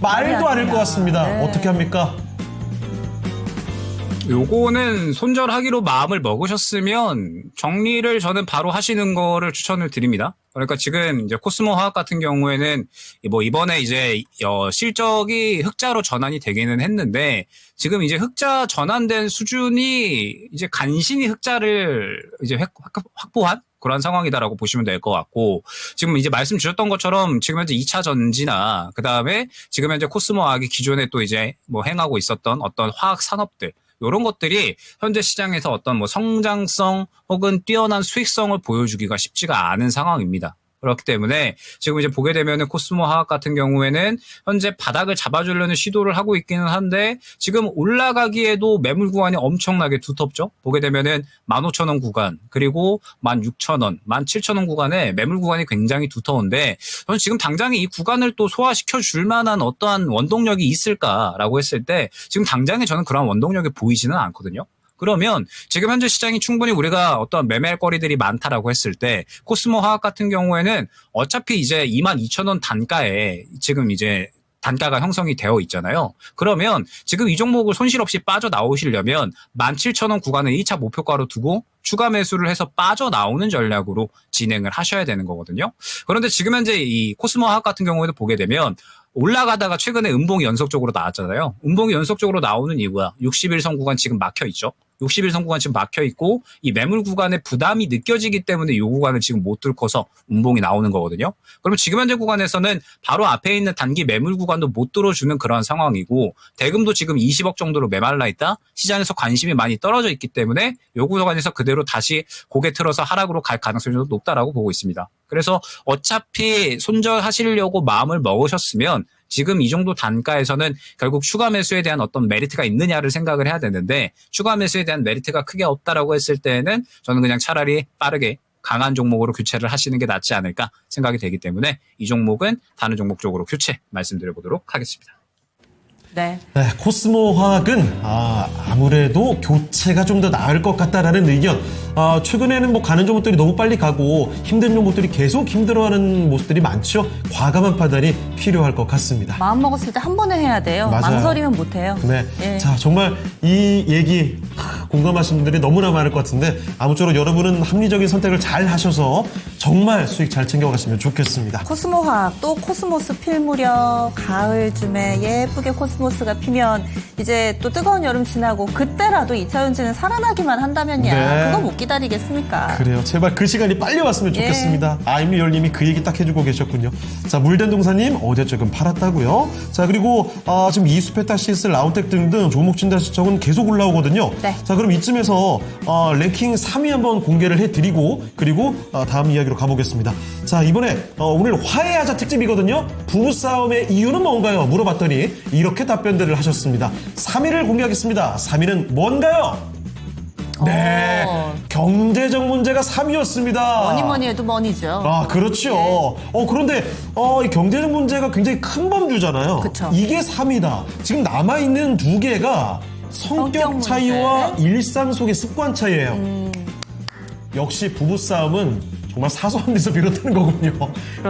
말도 안 할 것 같습니다. 네. 어떻게 합니까? 요거는 손절하기로 마음을 먹으셨으면 정리를 저는 바로 하시는 거를 추천을 드립니다. 그러니까 지금 이제 코스모 화학 같은 경우에는 이번에 이제 실적이 흑자로 전환이 되기는 했는데 지금 이제 흑자 전환된 수준이 이제 간신히 흑자를 이제 확보한 그런 상황이다라고 보시면 될 것 같고, 지금 이제 말씀 주셨던 것처럼 지금 현재 2차 전지나 그 다음에 지금 현재 코스모 화학이 기존에 또 이제 행하고 있었던 어떤 화학 산업들, 이런 것들이 현재 시장에서 어떤 성장성 혹은 뛰어난 수익성을 보여주기가 쉽지가 않은 상황입니다. 그렇기 때문에 지금 이제 보게 되면은 코스모 화학 같은 경우에는 현재 바닥을 잡아주려는 시도를 하고 있기는 한데 지금 올라가기에도 매물 구간이 엄청나게 두텁죠. 보게 되면은 15,000원 구간 그리고 16,000원, 17,000원 구간에 매물 구간이 굉장히 두터운데 저는 지금 당장에 이 구간을 또 소화시켜 줄 만한 어떠한 원동력이 있을까라고 했을 때 지금 당장에 저는 그런 원동력이 보이지는 않거든요. 그러면 지금 현재 시장이 충분히 우리가 어떤 매매거리들이 많다라고 했을 때 코스모 화학 같은 경우에는 어차피 이제 22,000원 단가에 지금 이제 단가가 형성이 되어 있잖아요. 그러면 지금 이 종목을 손실 없이 빠져나오시려면 17,000원 구간을 1차 목표가로 두고 추가 매수를 해서 빠져나오는 전략으로 진행을 하셔야 되는 거거든요. 그런데 지금 현재 이 코스모화학 같은 경우에도 보게 되면 올라가다가 최근에 음봉이 연속적으로 나왔잖아요. 음봉이 연속적으로 나오는 이유가 61선 구간 지금 막혀 있죠. 61선 구간 지금 막혀 있고 이 매물 구간에 부담이 느껴지기 때문에 이 구간을 지금 못 뚫고서 음봉이 나오는 거거든요. 그러면 지금 현재 구간에서는 바로 앞에 있는 단기 매물 구간도 못 뚫어주는 그런 상황이고 대금도 지금 20억 정도로 메말라 있다. 시장에서 관심이 많이 떨어져 있기 때문에 이 구간에서 그대로 다시 고개 틀어서 하락으로 갈 가능성이 좀 높다라고 보고 있습니다. 그래서 어차피 손절하시려고 마음을 먹으셨으면 지금 이 정도 단가에서는 결국 추가 매수에 대한 어떤 메리트가 있느냐를 생각을 해야 되는데 추가 매수에 대한 메리트가 크게 없다라고 했을 때는 저는 그냥 차라리 빠르게 강한 종목으로 교체를 하시는 게 낫지 않을까 생각이 되기 때문에 이 종목은 다른 종목 쪽으로 교체 말씀드려보도록 하겠습니다. 네. 네, 코스모화학은 아무래도 교체가 좀 더 나을 것 같다라는 의견. 최근에는 뭐 가는 종목들이 너무 빨리 가고 힘든 종목들이 계속 힘들어하는 모습들이 많죠. 과감한 판단이 필요할 것 같습니다. 마음 먹었을 때 한 번에 해야 돼요. 맞아요. 망설이면 못해요. 네. 예. 자, 정말 이 얘기 공감하시는 분들이 너무나 많을 것 같은데 아무쪼록 여러분은 합리적인 선택을 잘 하셔서 정말 수익 잘 챙겨가시면 좋겠습니다. 코스모화학 또 코스모스 필 무렵 가을쯤에 예쁘게 코스모스가 피면 이제 또 뜨거운 여름 지나고 그때라도 2차 전지는 살아나기만 한다면야 네. 그거 못 기다리겠습니까? 그래요. 제발 그 시간이 빨리 왔으면 좋겠습니다. 아임리얼님이 그 얘기 딱 해주고 계셨군요. 자, 물된동사님 어제 조금 팔았다고요. 자, 그리고 지금 이수페타시스, 라우텍 등등 종목 진단 시청은 계속 올라오거든요. 네. 자, 그럼 이쯤에서 랭킹 3위 한번 공개를 해드리고 그리고 다음 이야기로 가보겠습니다. 자, 이번에 오늘 화해하자 특집이거든요. 부부싸움의 이유는 뭔가요? 물어봤더니 이렇게 답변들을 하셨습니다. 3위를 공개하겠습니다. 3위는 뭔가요? 네, 경제적 문제가 3위였습니다. 뭐니 해도 머니죠. 그렇죠. 그런데 이 경제적 문제가 굉장히 큰 범주잖아요. 그쵸. 이게 3위다. 지금 남아있는 두 개가 성격 문제. 차이와 일상 속의 습관 차이예요. 역시 부부싸움은 정말 사소한 데서 비롯되는 거군요.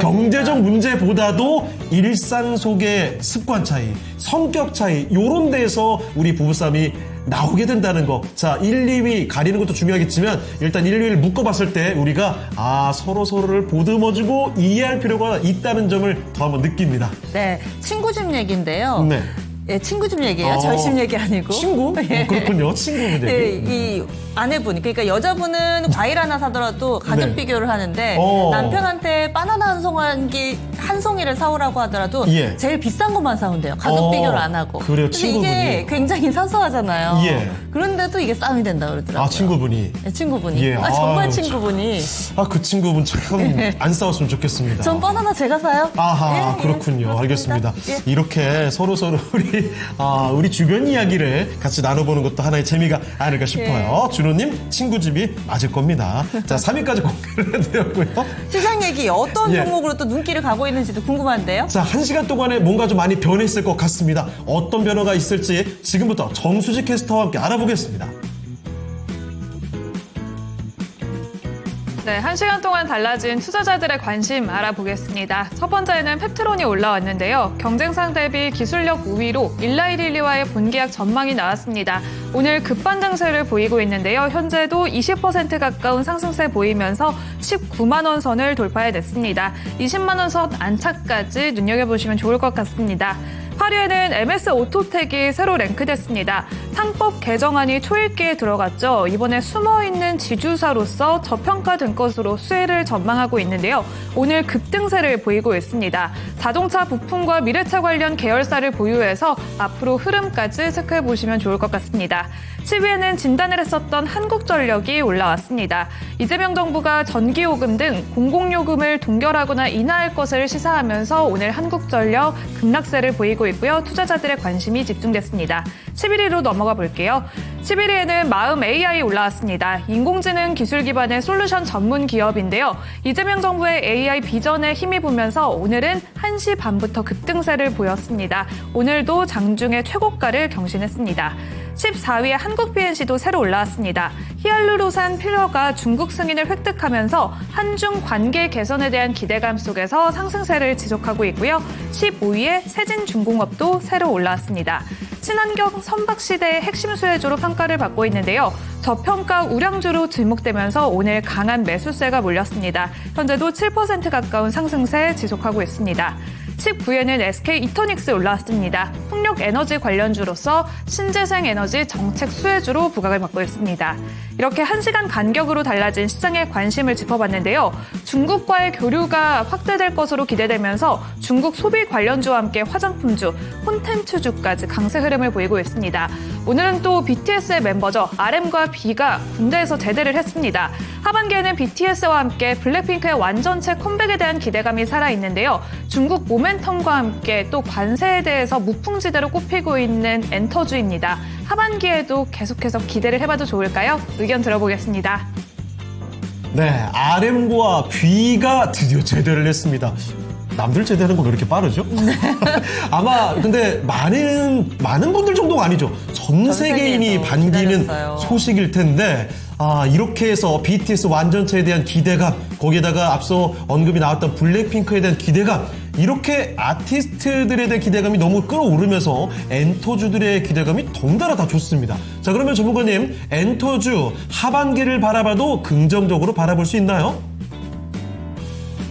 경제적 문제보다도 일상 속의 습관 차이, 성격 차이 이런 데서 우리 부부싸움이 나오게 된다는 거. 자, 1, 2위 가리는 것도 중요하겠지만 일단 1, 2위를 묶어봤을 때 우리가 서로를 보듬어주고 이해할 필요가 있다는 점을 더 한번 느낍니다. 네, 친구 집 얘기인데요. 네. 예, 친구 집 얘기예요. 저희 집 얘기 아니고. 친구? 예. 그렇군요. 친구 얘기. 예, 이 아내분, 그러니까 여자분은 과일 하나 사더라도 가격 네. 비교를 하는데 남편한테 바나나 한 송이를 사오라고 하더라도 예. 제일 비싼 것만 사온대요. 가격 비교를 안 하고. 그래요, 근데 친구분이. 이게 굉장히 사소하잖아요. 예. 그런데도 이게 싸움이 된다 그러더라고요. 친구분이. 네, 친구분이. 예. 정말 아유, 친구분이. 그 친구분 참 안 싸웠으면 좋겠습니다. 전 바나나 제가 사요. 아하, 예, 그렇군요. 예, 알겠습니다. 예. 이렇게 서로 우리 주변 이야기를 같이 나눠보는 것도 하나의 재미가 아닐까 싶어요. 예. 준호님 친구 집이 맞을 겁니다. 자, 3위까지 공개를 해드렸고요. 시장 얘기 어떤 예. 종목으로 또 눈길을 가고 있는지도 궁금한데요. 자, 1시간 동안에 뭔가 좀 많이 변했을 것 같습니다. 어떤 변화가 있을지 지금부터 정수지 캐스터와 함께 알아보겠습니다. 네, 1시간 동안 달라진 투자자들의 관심 알아보겠습니다. 첫 번째는 펩트론이 올라왔는데요. 경쟁상 대비 기술력 우위로 일라이릴리와의 본계약 전망이 나왔습니다. 오늘 급반등세를 보이고 있는데요. 현재도 20% 가까운 상승세 보이면서 19만 원 선을 돌파해냈습니다. 20만 원 선 안착까지 눈여겨보시면 좋을 것 같습니다. 8위에는 MS 오토텍이 새로 랭크됐습니다. 상법 개정안이 초읽기에 들어갔죠. 이번에 숨어있는 지주사로서 저평가된 것으로 수혜를 전망하고 있는데요. 오늘 급등세를 보이고 있습니다. 자동차 부품과 미래차 관련 계열사를 보유해서 앞으로 흐름까지 체크해보시면 좋을 것 같습니다. 10위에는 진단을 했었던 한국전력이 올라왔습니다. 이재명 정부가 전기요금 등 공공요금을 동결하거나 인하할 것을 시사하면서 오늘 한국전력 급락세를 보이고 있고요. 투자자들의 관심이 집중됐습니다. 11위로 넘어가 볼게요. 11위에는 마음 AI 올라왔습니다. 인공지능 기술 기반의 솔루션 전문 기업인데요. 이재명 정부의 AI 비전에 힘입으면서 오늘은 1시 반부터 급등세를 보였습니다. 오늘도 장중에 최고가를 경신했습니다. 14위에 한국 BNC도 새로 올라왔습니다. 히알루로산 필러가 중국 승인을 획득하면서 한중 관계 개선에 대한 기대감 속에서 상승세를 지속하고 있고요. 15위에 세진중공업도 새로 올라왔습니다. 친환경 선박시대의 핵심 수혜주로 평가를 받고 있는데요. 저평가 우량주로 주목되면서 오늘 강한 매수세가 몰렸습니다. 현재도 7% 가까운 상승세 지속하고 있습니다. 19위에는 SK 이터닉스 올라왔습니다. 풍력 에너지 관련주로서 신재생 에너지 정책 수혜주로 부각을 받고 있습니다. 이렇게 1시간 간격으로 달라진 시장의 관심을 짚어봤는데요. 중국과의 교류가 확대될 것으로 기대되면서 중국 소비 관련주와 함께 화장품주, 콘텐츠주까지 강세 흐름을 보이고 있습니다. 오늘은 또 BTS의 멤버죠. RM과 B가 군대에서 제대를 했습니다. 하반기에는 BTS와 함께 블랙핑크의 완전체 컴백에 대한 기대감이 살아있는데요. 중국 모멘텀과 함께 또 관세에 대해서 무풍지대로 꼽히고 있는 엔터주입니다. 하반기에도 계속해서 기대를 해봐도 좋을까요? 의견 들어보겠습니다. 네, RM과 B가 드디어 제대를 했습니다. 남들 제대하는 거 왜 이렇게 빠르죠? 아마 근데 많은 분들 정도가 아니죠. 전 세계인이 반기는 기다렸어요. 소식일 텐데 이렇게 해서 BTS 완전체에 대한 기대감, 거기에다가 앞서 언급이 나왔던 블랙핑크에 대한 기대감, 이렇게 아티스트들에 대한 기대감이 너무 끌어오르면서 엔터주들의 기대감이 덩달아 다 좋습니다. 자, 그러면 전문가님, 엔터주 하반기를 바라봐도 긍정적으로 바라볼 수 있나요?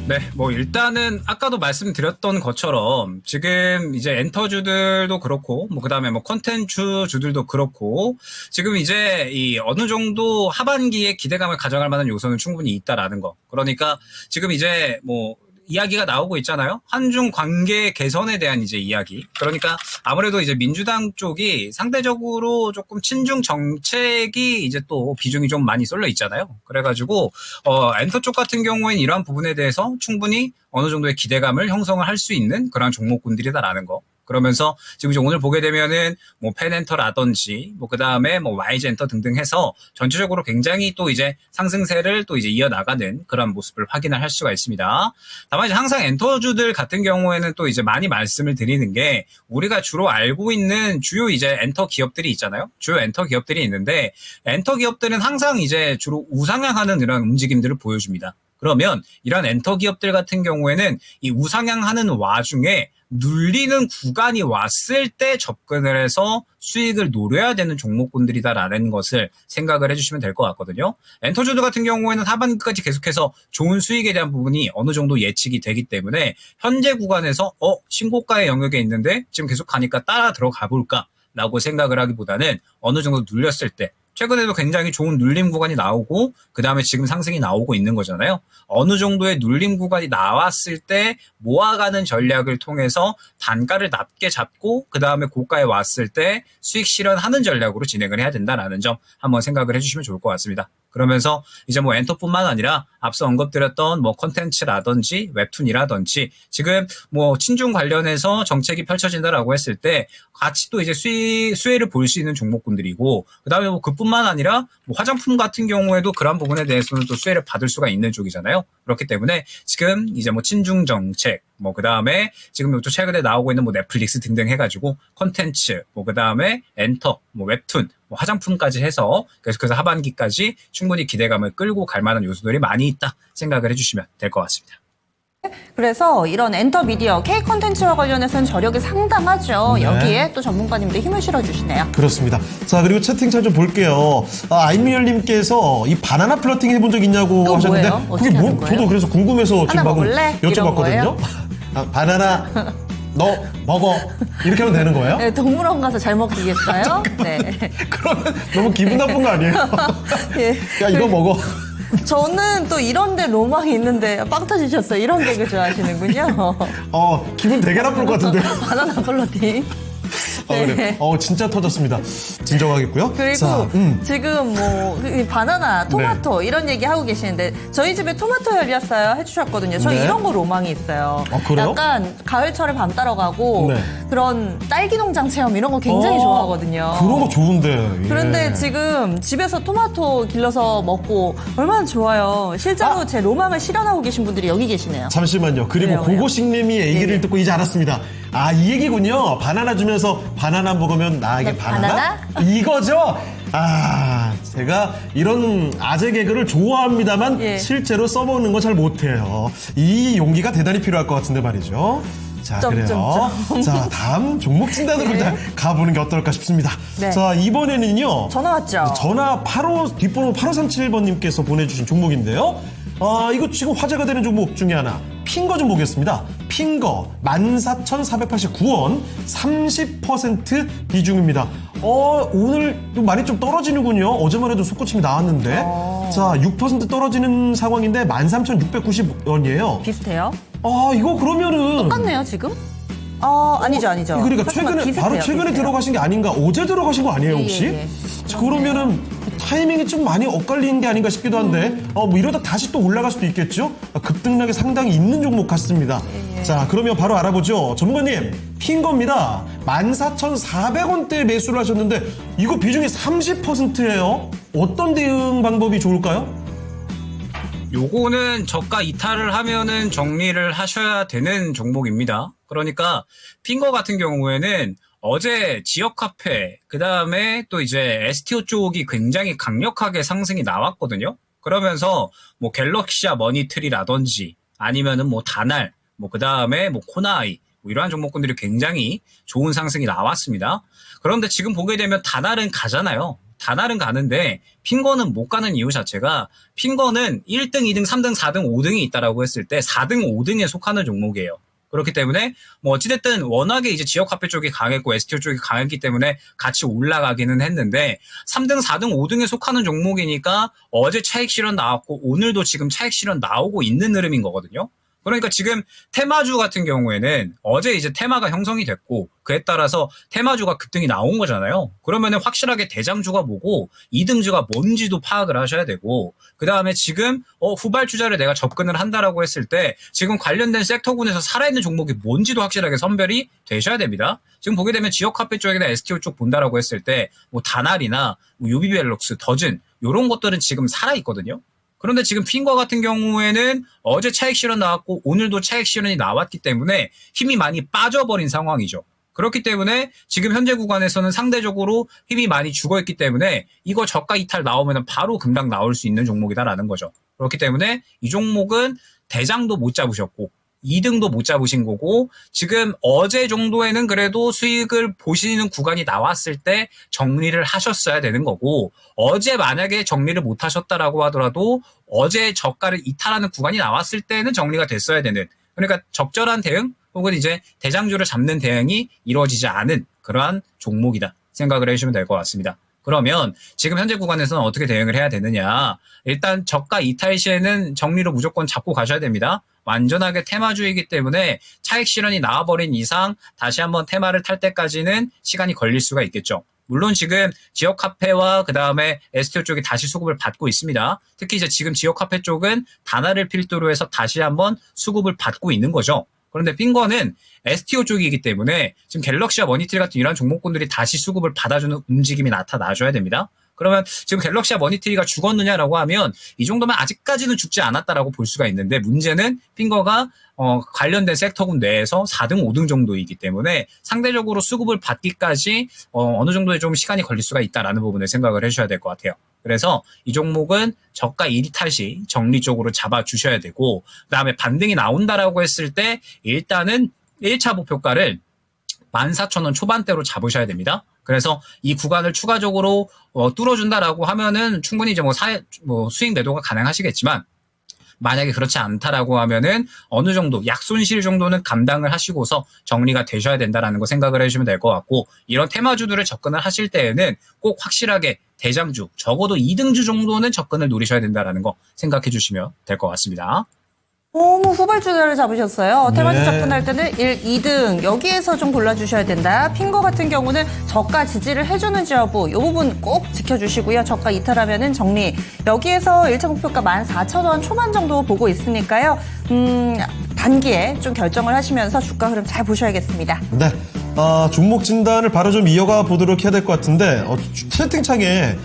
네, 뭐 일단은 아까도 말씀드렸던 것처럼 지금 이제 엔터주들도 그렇고 뭐 그다음에 뭐 콘텐츠주들도 그렇고 지금 이제 이 어느 정도 하반기에 기대감을 가져갈 만한 요소는 충분히 있다라는 거. 그러니까 지금 이제 뭐 이야기가 나오고 있잖아요. 한중 관계 개선에 대한 이제 이야기. 그러니까 아무래도 이제 민주당 쪽이 상대적으로 조금 친중 정책이 이제 또 비중이 좀 많이 쏠려 있잖아요. 그래가지고 엔터 쪽 같은 경우에는 이러한 부분에 대해서 충분히 어느 정도의 기대감을 형성을 할 수 있는 그런 종목군들이다라는 거. 그러면서 지금 이제 오늘 보게 되면은 뭐 펜엔터라든지 뭐 그다음에 뭐 YG엔터 등등 해서 전체적으로 굉장히 또 이제 상승세를 또 이제 이어나가는 그런 모습을 확인을 할 수가 있습니다. 다만 이제 항상 엔터주들 같은 경우에는 또 이제 많이 말씀을 드리는 게 우리가 주로 알고 있는 주요 이제 엔터 기업들이 있잖아요. 주요 엔터 기업들이 있는데 엔터 기업들은 항상 이제 주로 우상향하는 이런 움직임들을 보여줍니다. 그러면 이런 엔터 기업들 같은 경우에는 이 우상향하는 와중에 눌리는 구간이 왔을 때 접근을 해서 수익을 노려야 되는 종목군들이다라는 것을 생각을 해주시면 될 것 같거든요. 엔터주들 같은 경우에는 하반기까지 계속해서 좋은 수익에 대한 부분이 어느 정도 예측이 되기 때문에 현재 구간에서 신고가의 영역에 있는데 지금 계속 가니까 따라 들어가 볼까라고 생각을 하기보다는 어느 정도 눌렸을 때 최근에도 굉장히 좋은 눌림 구간이 나오고 그 다음에 지금 상승이 나오고 있는 거잖아요. 어느 정도의 눌림 구간이 나왔을 때 모아가는 전략을 통해서 단가를 낮게 잡고 그 다음에 고가에 왔을 때 수익 실현하는 전략으로 진행을 해야 된다라는 점 한번 생각을 해주시면 좋을 것 같습니다. 그러면서 이제 뭐 엔터뿐만 아니라 앞서 언급드렸던 뭐 콘텐츠라든지 웹툰이라든지 지금 뭐 친중 관련해서 정책이 펼쳐진다라고 했을 때 같이 또 이제 수혜를 볼 수 있는 종목군들이고 그다음에 뭐 그뿐만 아니라 뭐 화장품 같은 경우에도 그런 부분에 대해서는 또 수혜를 받을 수가 있는 쪽이잖아요. 그렇기 때문에 지금 이제 뭐 친중 정책 뭐 그다음에 지금 또 최근에 나오고 있는 뭐 넷플릭스 등등 해가지고 콘텐츠 뭐 그다음에 엔터 뭐 웹툰 뭐 화장품까지 해서 계속해서 하반기까지 충분히 기대감을 끌고 갈 만한 요소들이 많이 있다 생각을 해주시면 될 것 같습니다. 그래서 이런 엔터미디어, K 콘텐츠와 관련해서는 저력이 상당하죠. 네. 여기에 또 전문가님들 힘을 실어주시네요. 그렇습니다. 자, 그리고 채팅창 좀 볼게요. 아이미열님께서 이 바나나 플러팅 해본 적 있냐고 그거 하셨는데 뭐예요? 어떻게 하는 거예요? 저도 그래서 궁금해서 지금 하나 방금 먹을래? 이런 여쭤봤거든요. 거예요? 바나나 너 먹어 이렇게 하면 되는 거예요? 네, 동물원 가서 잘 먹이겠어요? 네. 그러면 너무 기분 나쁜 거 아니에요? 예. 야, 이거 먹어. 저는 또 이런 데 로망이 있는데 빵 터지셨어요. 이런 개그 좋아하시는군요. 기분 되게 나쁠 것 같은데. 바나나 플러팅. 그래. 진짜 터졌습니다. 진정하겠고요. 그리고 자, 지금 뭐 바나나, 토마토 이런 얘기 하고 계시는데 저희 집에 토마토 열렸어요 해주셨거든요. 저 네. 이런 거 로망이 있어요. 그래요? 약간 가을철에 밤 따러 가고 네. 그런 딸기 농장 체험 이런 거 굉장히 좋아하거든요. 그런 거 좋은데. 예. 그런데 지금 집에서 토마토 길러서 먹고 얼마나 좋아요. 실제로 제 로망을 실현하고 계신 분들이 여기 계시네요. 잠시만요. 그리고 왜요? 고고식님이 얘기를 네. 듣고 이제 알았습니다. 이 얘기군요. 바나나 주면서 바나나 먹으면 나에게 네, 바나나? 이거죠? 아, 제가 이런 아재 개그를 좋아합니다만 예. 실제로 써먹는 거 잘 못해요. 이 용기가 대단히 필요할 것 같은데 말이죠. 자, 그래요. 자, 다음 종목 진단으로 일단 가보는 게 어떨까 싶습니다. 네. 자, 이번에는요. 전화 왔죠? 전화 뒷번호 8537번님께서 보내주신 종목인데요. 이거 지금 화제가 되는 종목 중에 하나. 핑거 좀 보겠습니다. 핑거 14,489원 30% 비중입니다. 오늘 또 많이 좀 떨어지는군요. 어제만 해도 속고침이 나왔는데. 자, 6% 떨어지는 상황인데 13,690원이에요. 비슷해요? 이거 그러면은. 똑같네요, 지금? 아니죠. 그러니까 잠깐만, 바로 최근에 비슷해요. 들어가신 게 아닌가? 어제 들어가신 거 아니에요, 혹시? 예. 자, 그러면은 타이밍이 좀 많이 엇갈리는 게 아닌가 싶기도 한데, 뭐 이러다 다시 또 올라갈 수도 있겠죠? 급등락이 상당히 있는 종목 같습니다. 자, 그러면 바로 알아보죠. 전문가님, 핑거입니다. 14,400원대에 매수를 하셨는데, 이거 비중이 30%예요. 어떤 대응 방법이 좋을까요? 요거는 저가 이탈을 하면은 정리를 하셔야 되는 종목입니다. 그러니까 핑거 같은 경우에는 어제 지역 카페, 그 다음에 또 이제 STO 쪽이 굉장히 강력하게 상승이 나왔거든요. 그러면서 뭐 갤럭시아 머니트리라든지 아니면은 뭐 다날, 뭐 그 다음에 뭐 코나이, 뭐 이러한 종목군들이 굉장히 좋은 상승이 나왔습니다. 그런데 지금 보게 되면 다날은 가잖아요. 다날은 가는데 핑거는 못 가는 이유 자체가 핑거는 1등, 2등, 3등, 4등, 5등이 있다라고 했을 때 4등, 5등에 속하는 종목이에요. 그렇기 때문에 뭐 어찌됐든 워낙에 이제 지역 카페 쪽이 강했고 STO 쪽이 강했기 때문에 같이 올라가기는 했는데 3등, 4등, 5등에 속하는 종목이니까 어제 차익 실현 나왔고 오늘도 지금 차익 실현 나오고 있는 흐름인 거거든요. 그러니까 지금 테마주 같은 경우에는 어제 이제 테마가 형성이 됐고 그에 따라서 테마주가 급등이 나온 거잖아요. 그러면은 확실하게 대장주가 뭐고 2등주가 뭔지도 파악을 하셔야 되고 그 다음에 지금 후발주자를 내가 접근을 한다라고 했을 때 지금 관련된 섹터군에서 살아있는 종목이 뭔지도 확실하게 선별이 되셔야 됩니다. 지금 보게 되면 지역 카페 쪽이나 STO 쪽 본다라고 했을 때 뭐 다날이나 뭐 유비벨록스, 더즌 이런 것들은 지금 살아있거든요. 그런데 지금 핑거 같은 경우에는 어제 차익 실현 나왔고 오늘도 차익 실현이 나왔기 때문에 힘이 많이 빠져버린 상황이죠. 그렇기 때문에 지금 현재 구간에서는 상대적으로 힘이 많이 죽어있기 때문에 이거 저가 이탈 나오면 바로 급락 나올 수 있는 종목이다라는 거죠. 그렇기 때문에 이 종목은 대장도 못 잡으셨고 2등도 못 잡으신 거고 지금 어제 정도에는 그래도 수익을 보시는 구간이 나왔을 때 정리를 하셨어야 되는 거고 어제 만약에 정리를 못 하셨다라고 하더라도 어제 저가를 이탈하는 구간이 나왔을 때는 정리가 됐어야 되는 그러니까 적절한 대응 혹은 이제 대장주를 잡는 대응이 이루어지지 않은 그러한 종목이다 생각을 해주시면 될 것 같습니다. 그러면 지금 현재 구간에서는 어떻게 대응을 해야 되느냐 일단 저가 이탈 시에는 정리로 무조건 잡고 가셔야 됩니다. 완전하게 테마주이기 때문에 차익 실현이 나와버린 이상 다시 한번 테마를 탈 때까지는 시간이 걸릴 수가 있겠죠. 물론 지금 지역 카페와 그 다음에 STO 쪽이 다시 수급을 받고 있습니다. 특히 이제 지금 지역 카페 쪽은 다날을 필두로 해서 다시 한번 수급을 받고 있는 거죠. 그런데 핑거는 STO 쪽이기 때문에 지금 갤럭시와 머니트리 같은 이런 종목군들이 다시 수급을 받아주는 움직임이 나타나줘야 됩니다. 그러면 지금 갤럭시와 머니트리가 죽었느냐라고 하면 이 정도면 아직까지는 죽지 않았다라고 볼 수가 있는데 문제는 핑거가 관련된 섹터군 내에서 4등, 5등 정도이기 때문에 상대적으로 수급을 받기까지 어느 정도의 좀 시간이 걸릴 수가 있다라는 부분을 생각을 해주셔야 될 것 같아요. 그래서 이 종목은 저가 1이탈 시 정리 쪽으로 잡아주셔야 되고 그다음에 반등이 나온다라고 했을 때 일단은 1차 목표가를 14,000원 초반대로 잡으셔야 됩니다. 그래서 이 구간을 추가적으로 뚫어준다라고 하면은 충분히 이제 뭐 수익 매도가 가능하시겠지만 만약에 그렇지 않다라고 하면은 어느 정도 약손실 정도는 감당을 하시고서 정리가 되셔야 된다라는 거 생각을 해주시면 될 것 같고 이런 테마주들을 접근을 하실 때에는 꼭 확실하게 대장주 적어도 2등주 정도는 접근을 노리셔야 된다라는 거 생각해 주시면 될 것 같습니다. 너무 후발주자를 잡으셨어요. 테마주 네. 접근할 때는 1, 2등 여기에서 좀 골라주셔야 된다. 핑거 같은 경우는 저가 지지를 해주는지 여부 이 부분 꼭 지켜주시고요. 저가 이탈하면은 정리. 여기에서 1차 목표가 14,000원 초반 정도 보고 있으니까요. 단기에 좀 결정을 하시면서 주가 흐름 잘 보셔야겠습니다. 네. 종목 진단을 바로 좀 이어가 보도록 해야 될 것 같은데, 채팅창에,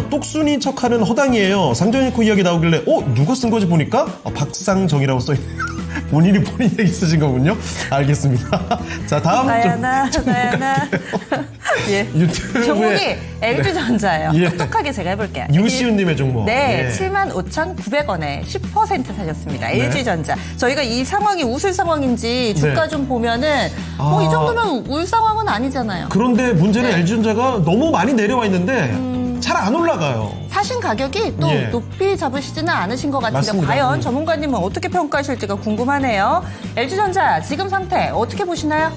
똑순이 척하는 허당이에요. 상정일코 이야기 나오길래, 누가 쓴 거지 보니까, 박상정이라고 써있네요. 본인이 있으신 거군요. 알겠습니다. 자, 다음 나야나. 예. 유튜브에 종목이 LG전자예요. 예. 똑똑하게 제가 해볼게요. 유시훈님의 종목. 네, 예. 75,900원에 10% 사셨습니다. LG전자. 저희가 이 상황이 웃을 상황인지 주가 네. 좀 보면은 뭐 이 정도면 울 상황은 아니잖아요. 그런데 문제는 네. LG전자가 너무 많이 내려와 있는데 잘 안 올라가요. 사신 가격이 또 예. 높이 잡으시지는 않으신 것 같은데 맞습니다. 과연 전문가님은 어떻게 평가하실지가 궁금하네요. LG전자 지금 상태 어떻게 보시나요?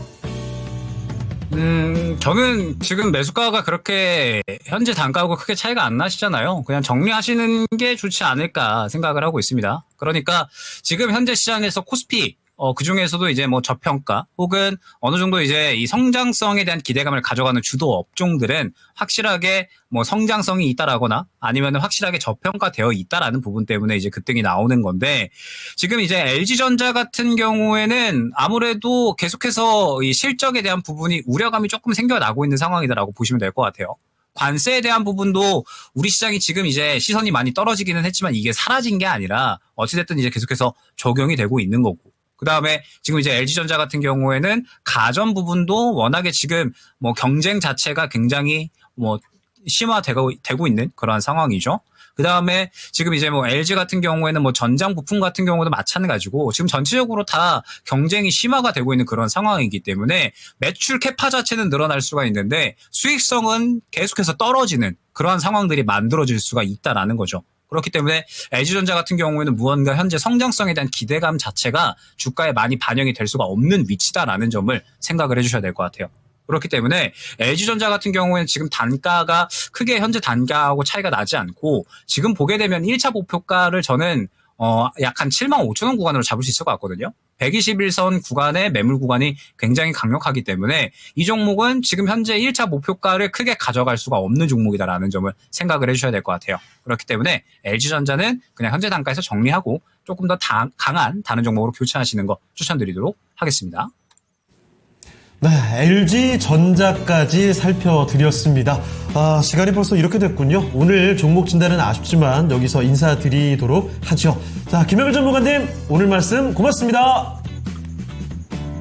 저는 지금 매수가가 그렇게 현재 단가하고 크게 차이가 안 나시잖아요. 그냥 정리하시는 게 좋지 않을까 생각을 하고 있습니다. 그러니까 지금 현재 시장에서 코스피 그 중에서도 이제 뭐 저평가 혹은 어느 정도 이제 이 성장성에 대한 기대감을 가져가는 주도 업종들은 확실하게 뭐 성장성이 있다라거나 아니면 확실하게 저평가되어 있다라는 부분 때문에 이제 급등이 나오는 건데 지금 이제 LG전자 같은 경우에는 아무래도 계속해서 이 실적에 대한 부분이 우려감이 조금 생겨나고 있는 상황이다라고 보시면 될 것 같아요. 관세에 대한 부분도 우리 시장이 지금 이제 시선이 많이 떨어지기는 했지만 이게 사라진 게 아니라 어찌됐든 이제 계속해서 적용이 되고 있는 거고. 그 다음에 지금 이제 LG전자 같은 경우에는 가전 부분도 워낙에 지금 뭐 경쟁 자체가 굉장히 뭐 심화되고 있는 그러한 상황이죠. 그 다음에 지금 이제 뭐 LG 같은 경우에는 뭐 전장 부품 같은 경우도 마찬가지고 지금 전체적으로 다 경쟁이 심화가 되고 있는 그런 상황이기 때문에 매출 캐파 자체는 늘어날 수가 있는데 수익성은 계속해서 떨어지는 그러한 상황들이 만들어질 수가 있다라는 거죠. 그렇기 때문에 LG전자 같은 경우에는 무언가 현재 성장성에 대한 기대감 자체가 주가에 많이 반영이 될 수가 없는 위치다라는 점을 생각을 해주셔야 될 것 같아요. 그렇기 때문에 LG전자 같은 경우에는 지금 단가가 크게 현재 단가하고 차이가 나지 않고 지금 보게 되면 1차 목표가를 저는 약 한 75,000원 구간으로 잡을 수 있을 것 같거든요. 121선 구간의 매물 구간이 굉장히 강력하기 때문에 이 종목은 지금 현재 1차 목표가를 크게 가져갈 수가 없는 종목이다라는 점을 생각을 해주셔야 될 것 같아요. 그렇기 때문에 LG전자는 그냥 현재 단가에서 정리하고 조금 더 강한 다른 종목으로 교체하시는 거 추천드리도록 하겠습니다. 네, LG전자까지 살펴드렸습니다. 시간이 벌써 이렇게 됐군요. 오늘 종목 진단은 아쉽지만 여기서 인사드리도록 하죠. 자, 김영일 전문가님, 오늘 말씀 고맙습니다.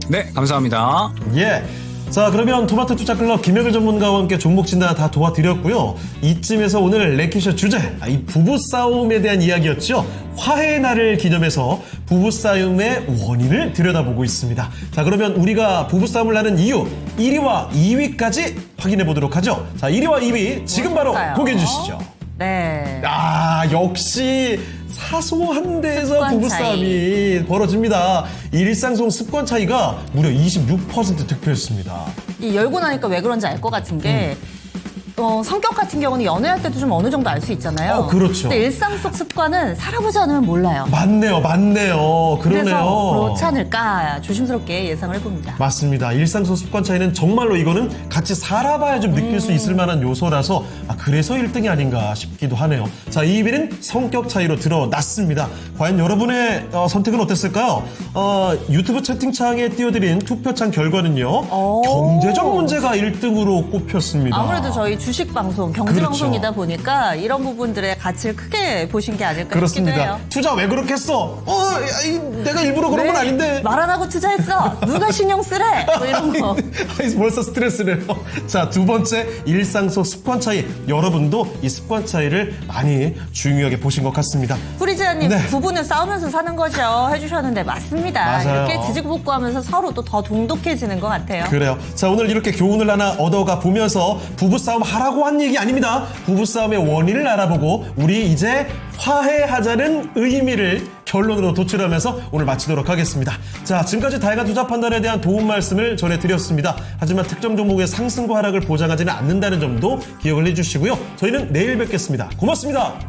네, 감사합니다. 예. 자, 그러면 토마토 투자클럽 김영일 전문가와 함께 종목 진단 다 도와드렸고요. 이쯤에서 오늘 레키쇼 주제, 이 부부싸움에 대한 이야기였죠. 화해의 날을 기념해서 부부싸움의 원인을 들여다보고 있습니다. 자, 그러면 우리가 부부싸움을 하는 이유 1위와 2위까지 확인해 보도록 하죠. 자, 1위와 2위 지금 바로 뭘까요? 공개해 주시죠. 네. 역시 사소한 데에서 습관 부부싸움이 벌어집니다. 일상 속 습관 차이가 무려 26% 득표했습니다. 이 열고 나니까 왜 그런지 알 것 같은 게 성격 같은 경우는 연애할 때도 좀 어느 정도 알 수 있잖아요. 그렇죠. 근데 일상 속 습관은 살아보지 않으면 몰라요. 맞네요. 그러네요. 그래서 그렇지 않을까 조심스럽게 예상을 해봅니다. 맞습니다. 일상 속 습관 차이는 정말로 이거는 같이 살아봐야 좀 느낄 수 있을 만한 요소라서 그래서 1등이 아닌가 싶기도 하네요. 자, 2위는 성격 차이로 드러났습니다. 과연 여러분의 선택은 어땠을까요? 유튜브 채팅창에 띄워드린 투표창 결과는요. 경제적 문제가 1등으로 꼽혔습니다. 아무래도 저희 주식 방송, 경제 그렇죠. 방송이다 보니까 이런 부분들의 가치를 크게 보신 게 아닐까 싶기도 그렇습니다. 해요. 투자 왜 그렇게 했어? 내가 일부러 그런 건 아닌데. 말 안 하고 투자했어. 누가 신용 쓰래? 뭐 이런 거. 벌써 스트레스네요. 자, 두 번째, 일상 속 습관 차이. 여러분도 이 습관 차이를 많이 중요하게 보신 것 같습니다. 프리지아님, 네. 부부는 싸우면서 사는 거죠. 해주셨는데 맞습니다. 맞아요. 이렇게 지지고 하면서 서로 또 더 동독해지는 것 같아요. 그래요. 자, 오늘 이렇게 교훈을 하나 얻어가 보면서 부부싸움 하라고 한 얘기 아닙니다. 부부싸움의 원인을 알아보고 우리 이제 화해하자는 의미를 결론으로 도출하면서 오늘 마치도록 하겠습니다. 자, 지금까지 다양한 투자 판단에 대한 도움 말씀을 전해드렸습니다. 하지만 특정 종목의 상승과 하락을 보장하지는 않는다는 점도 기억을 해주시고요. 저희는 내일 뵙겠습니다. 고맙습니다.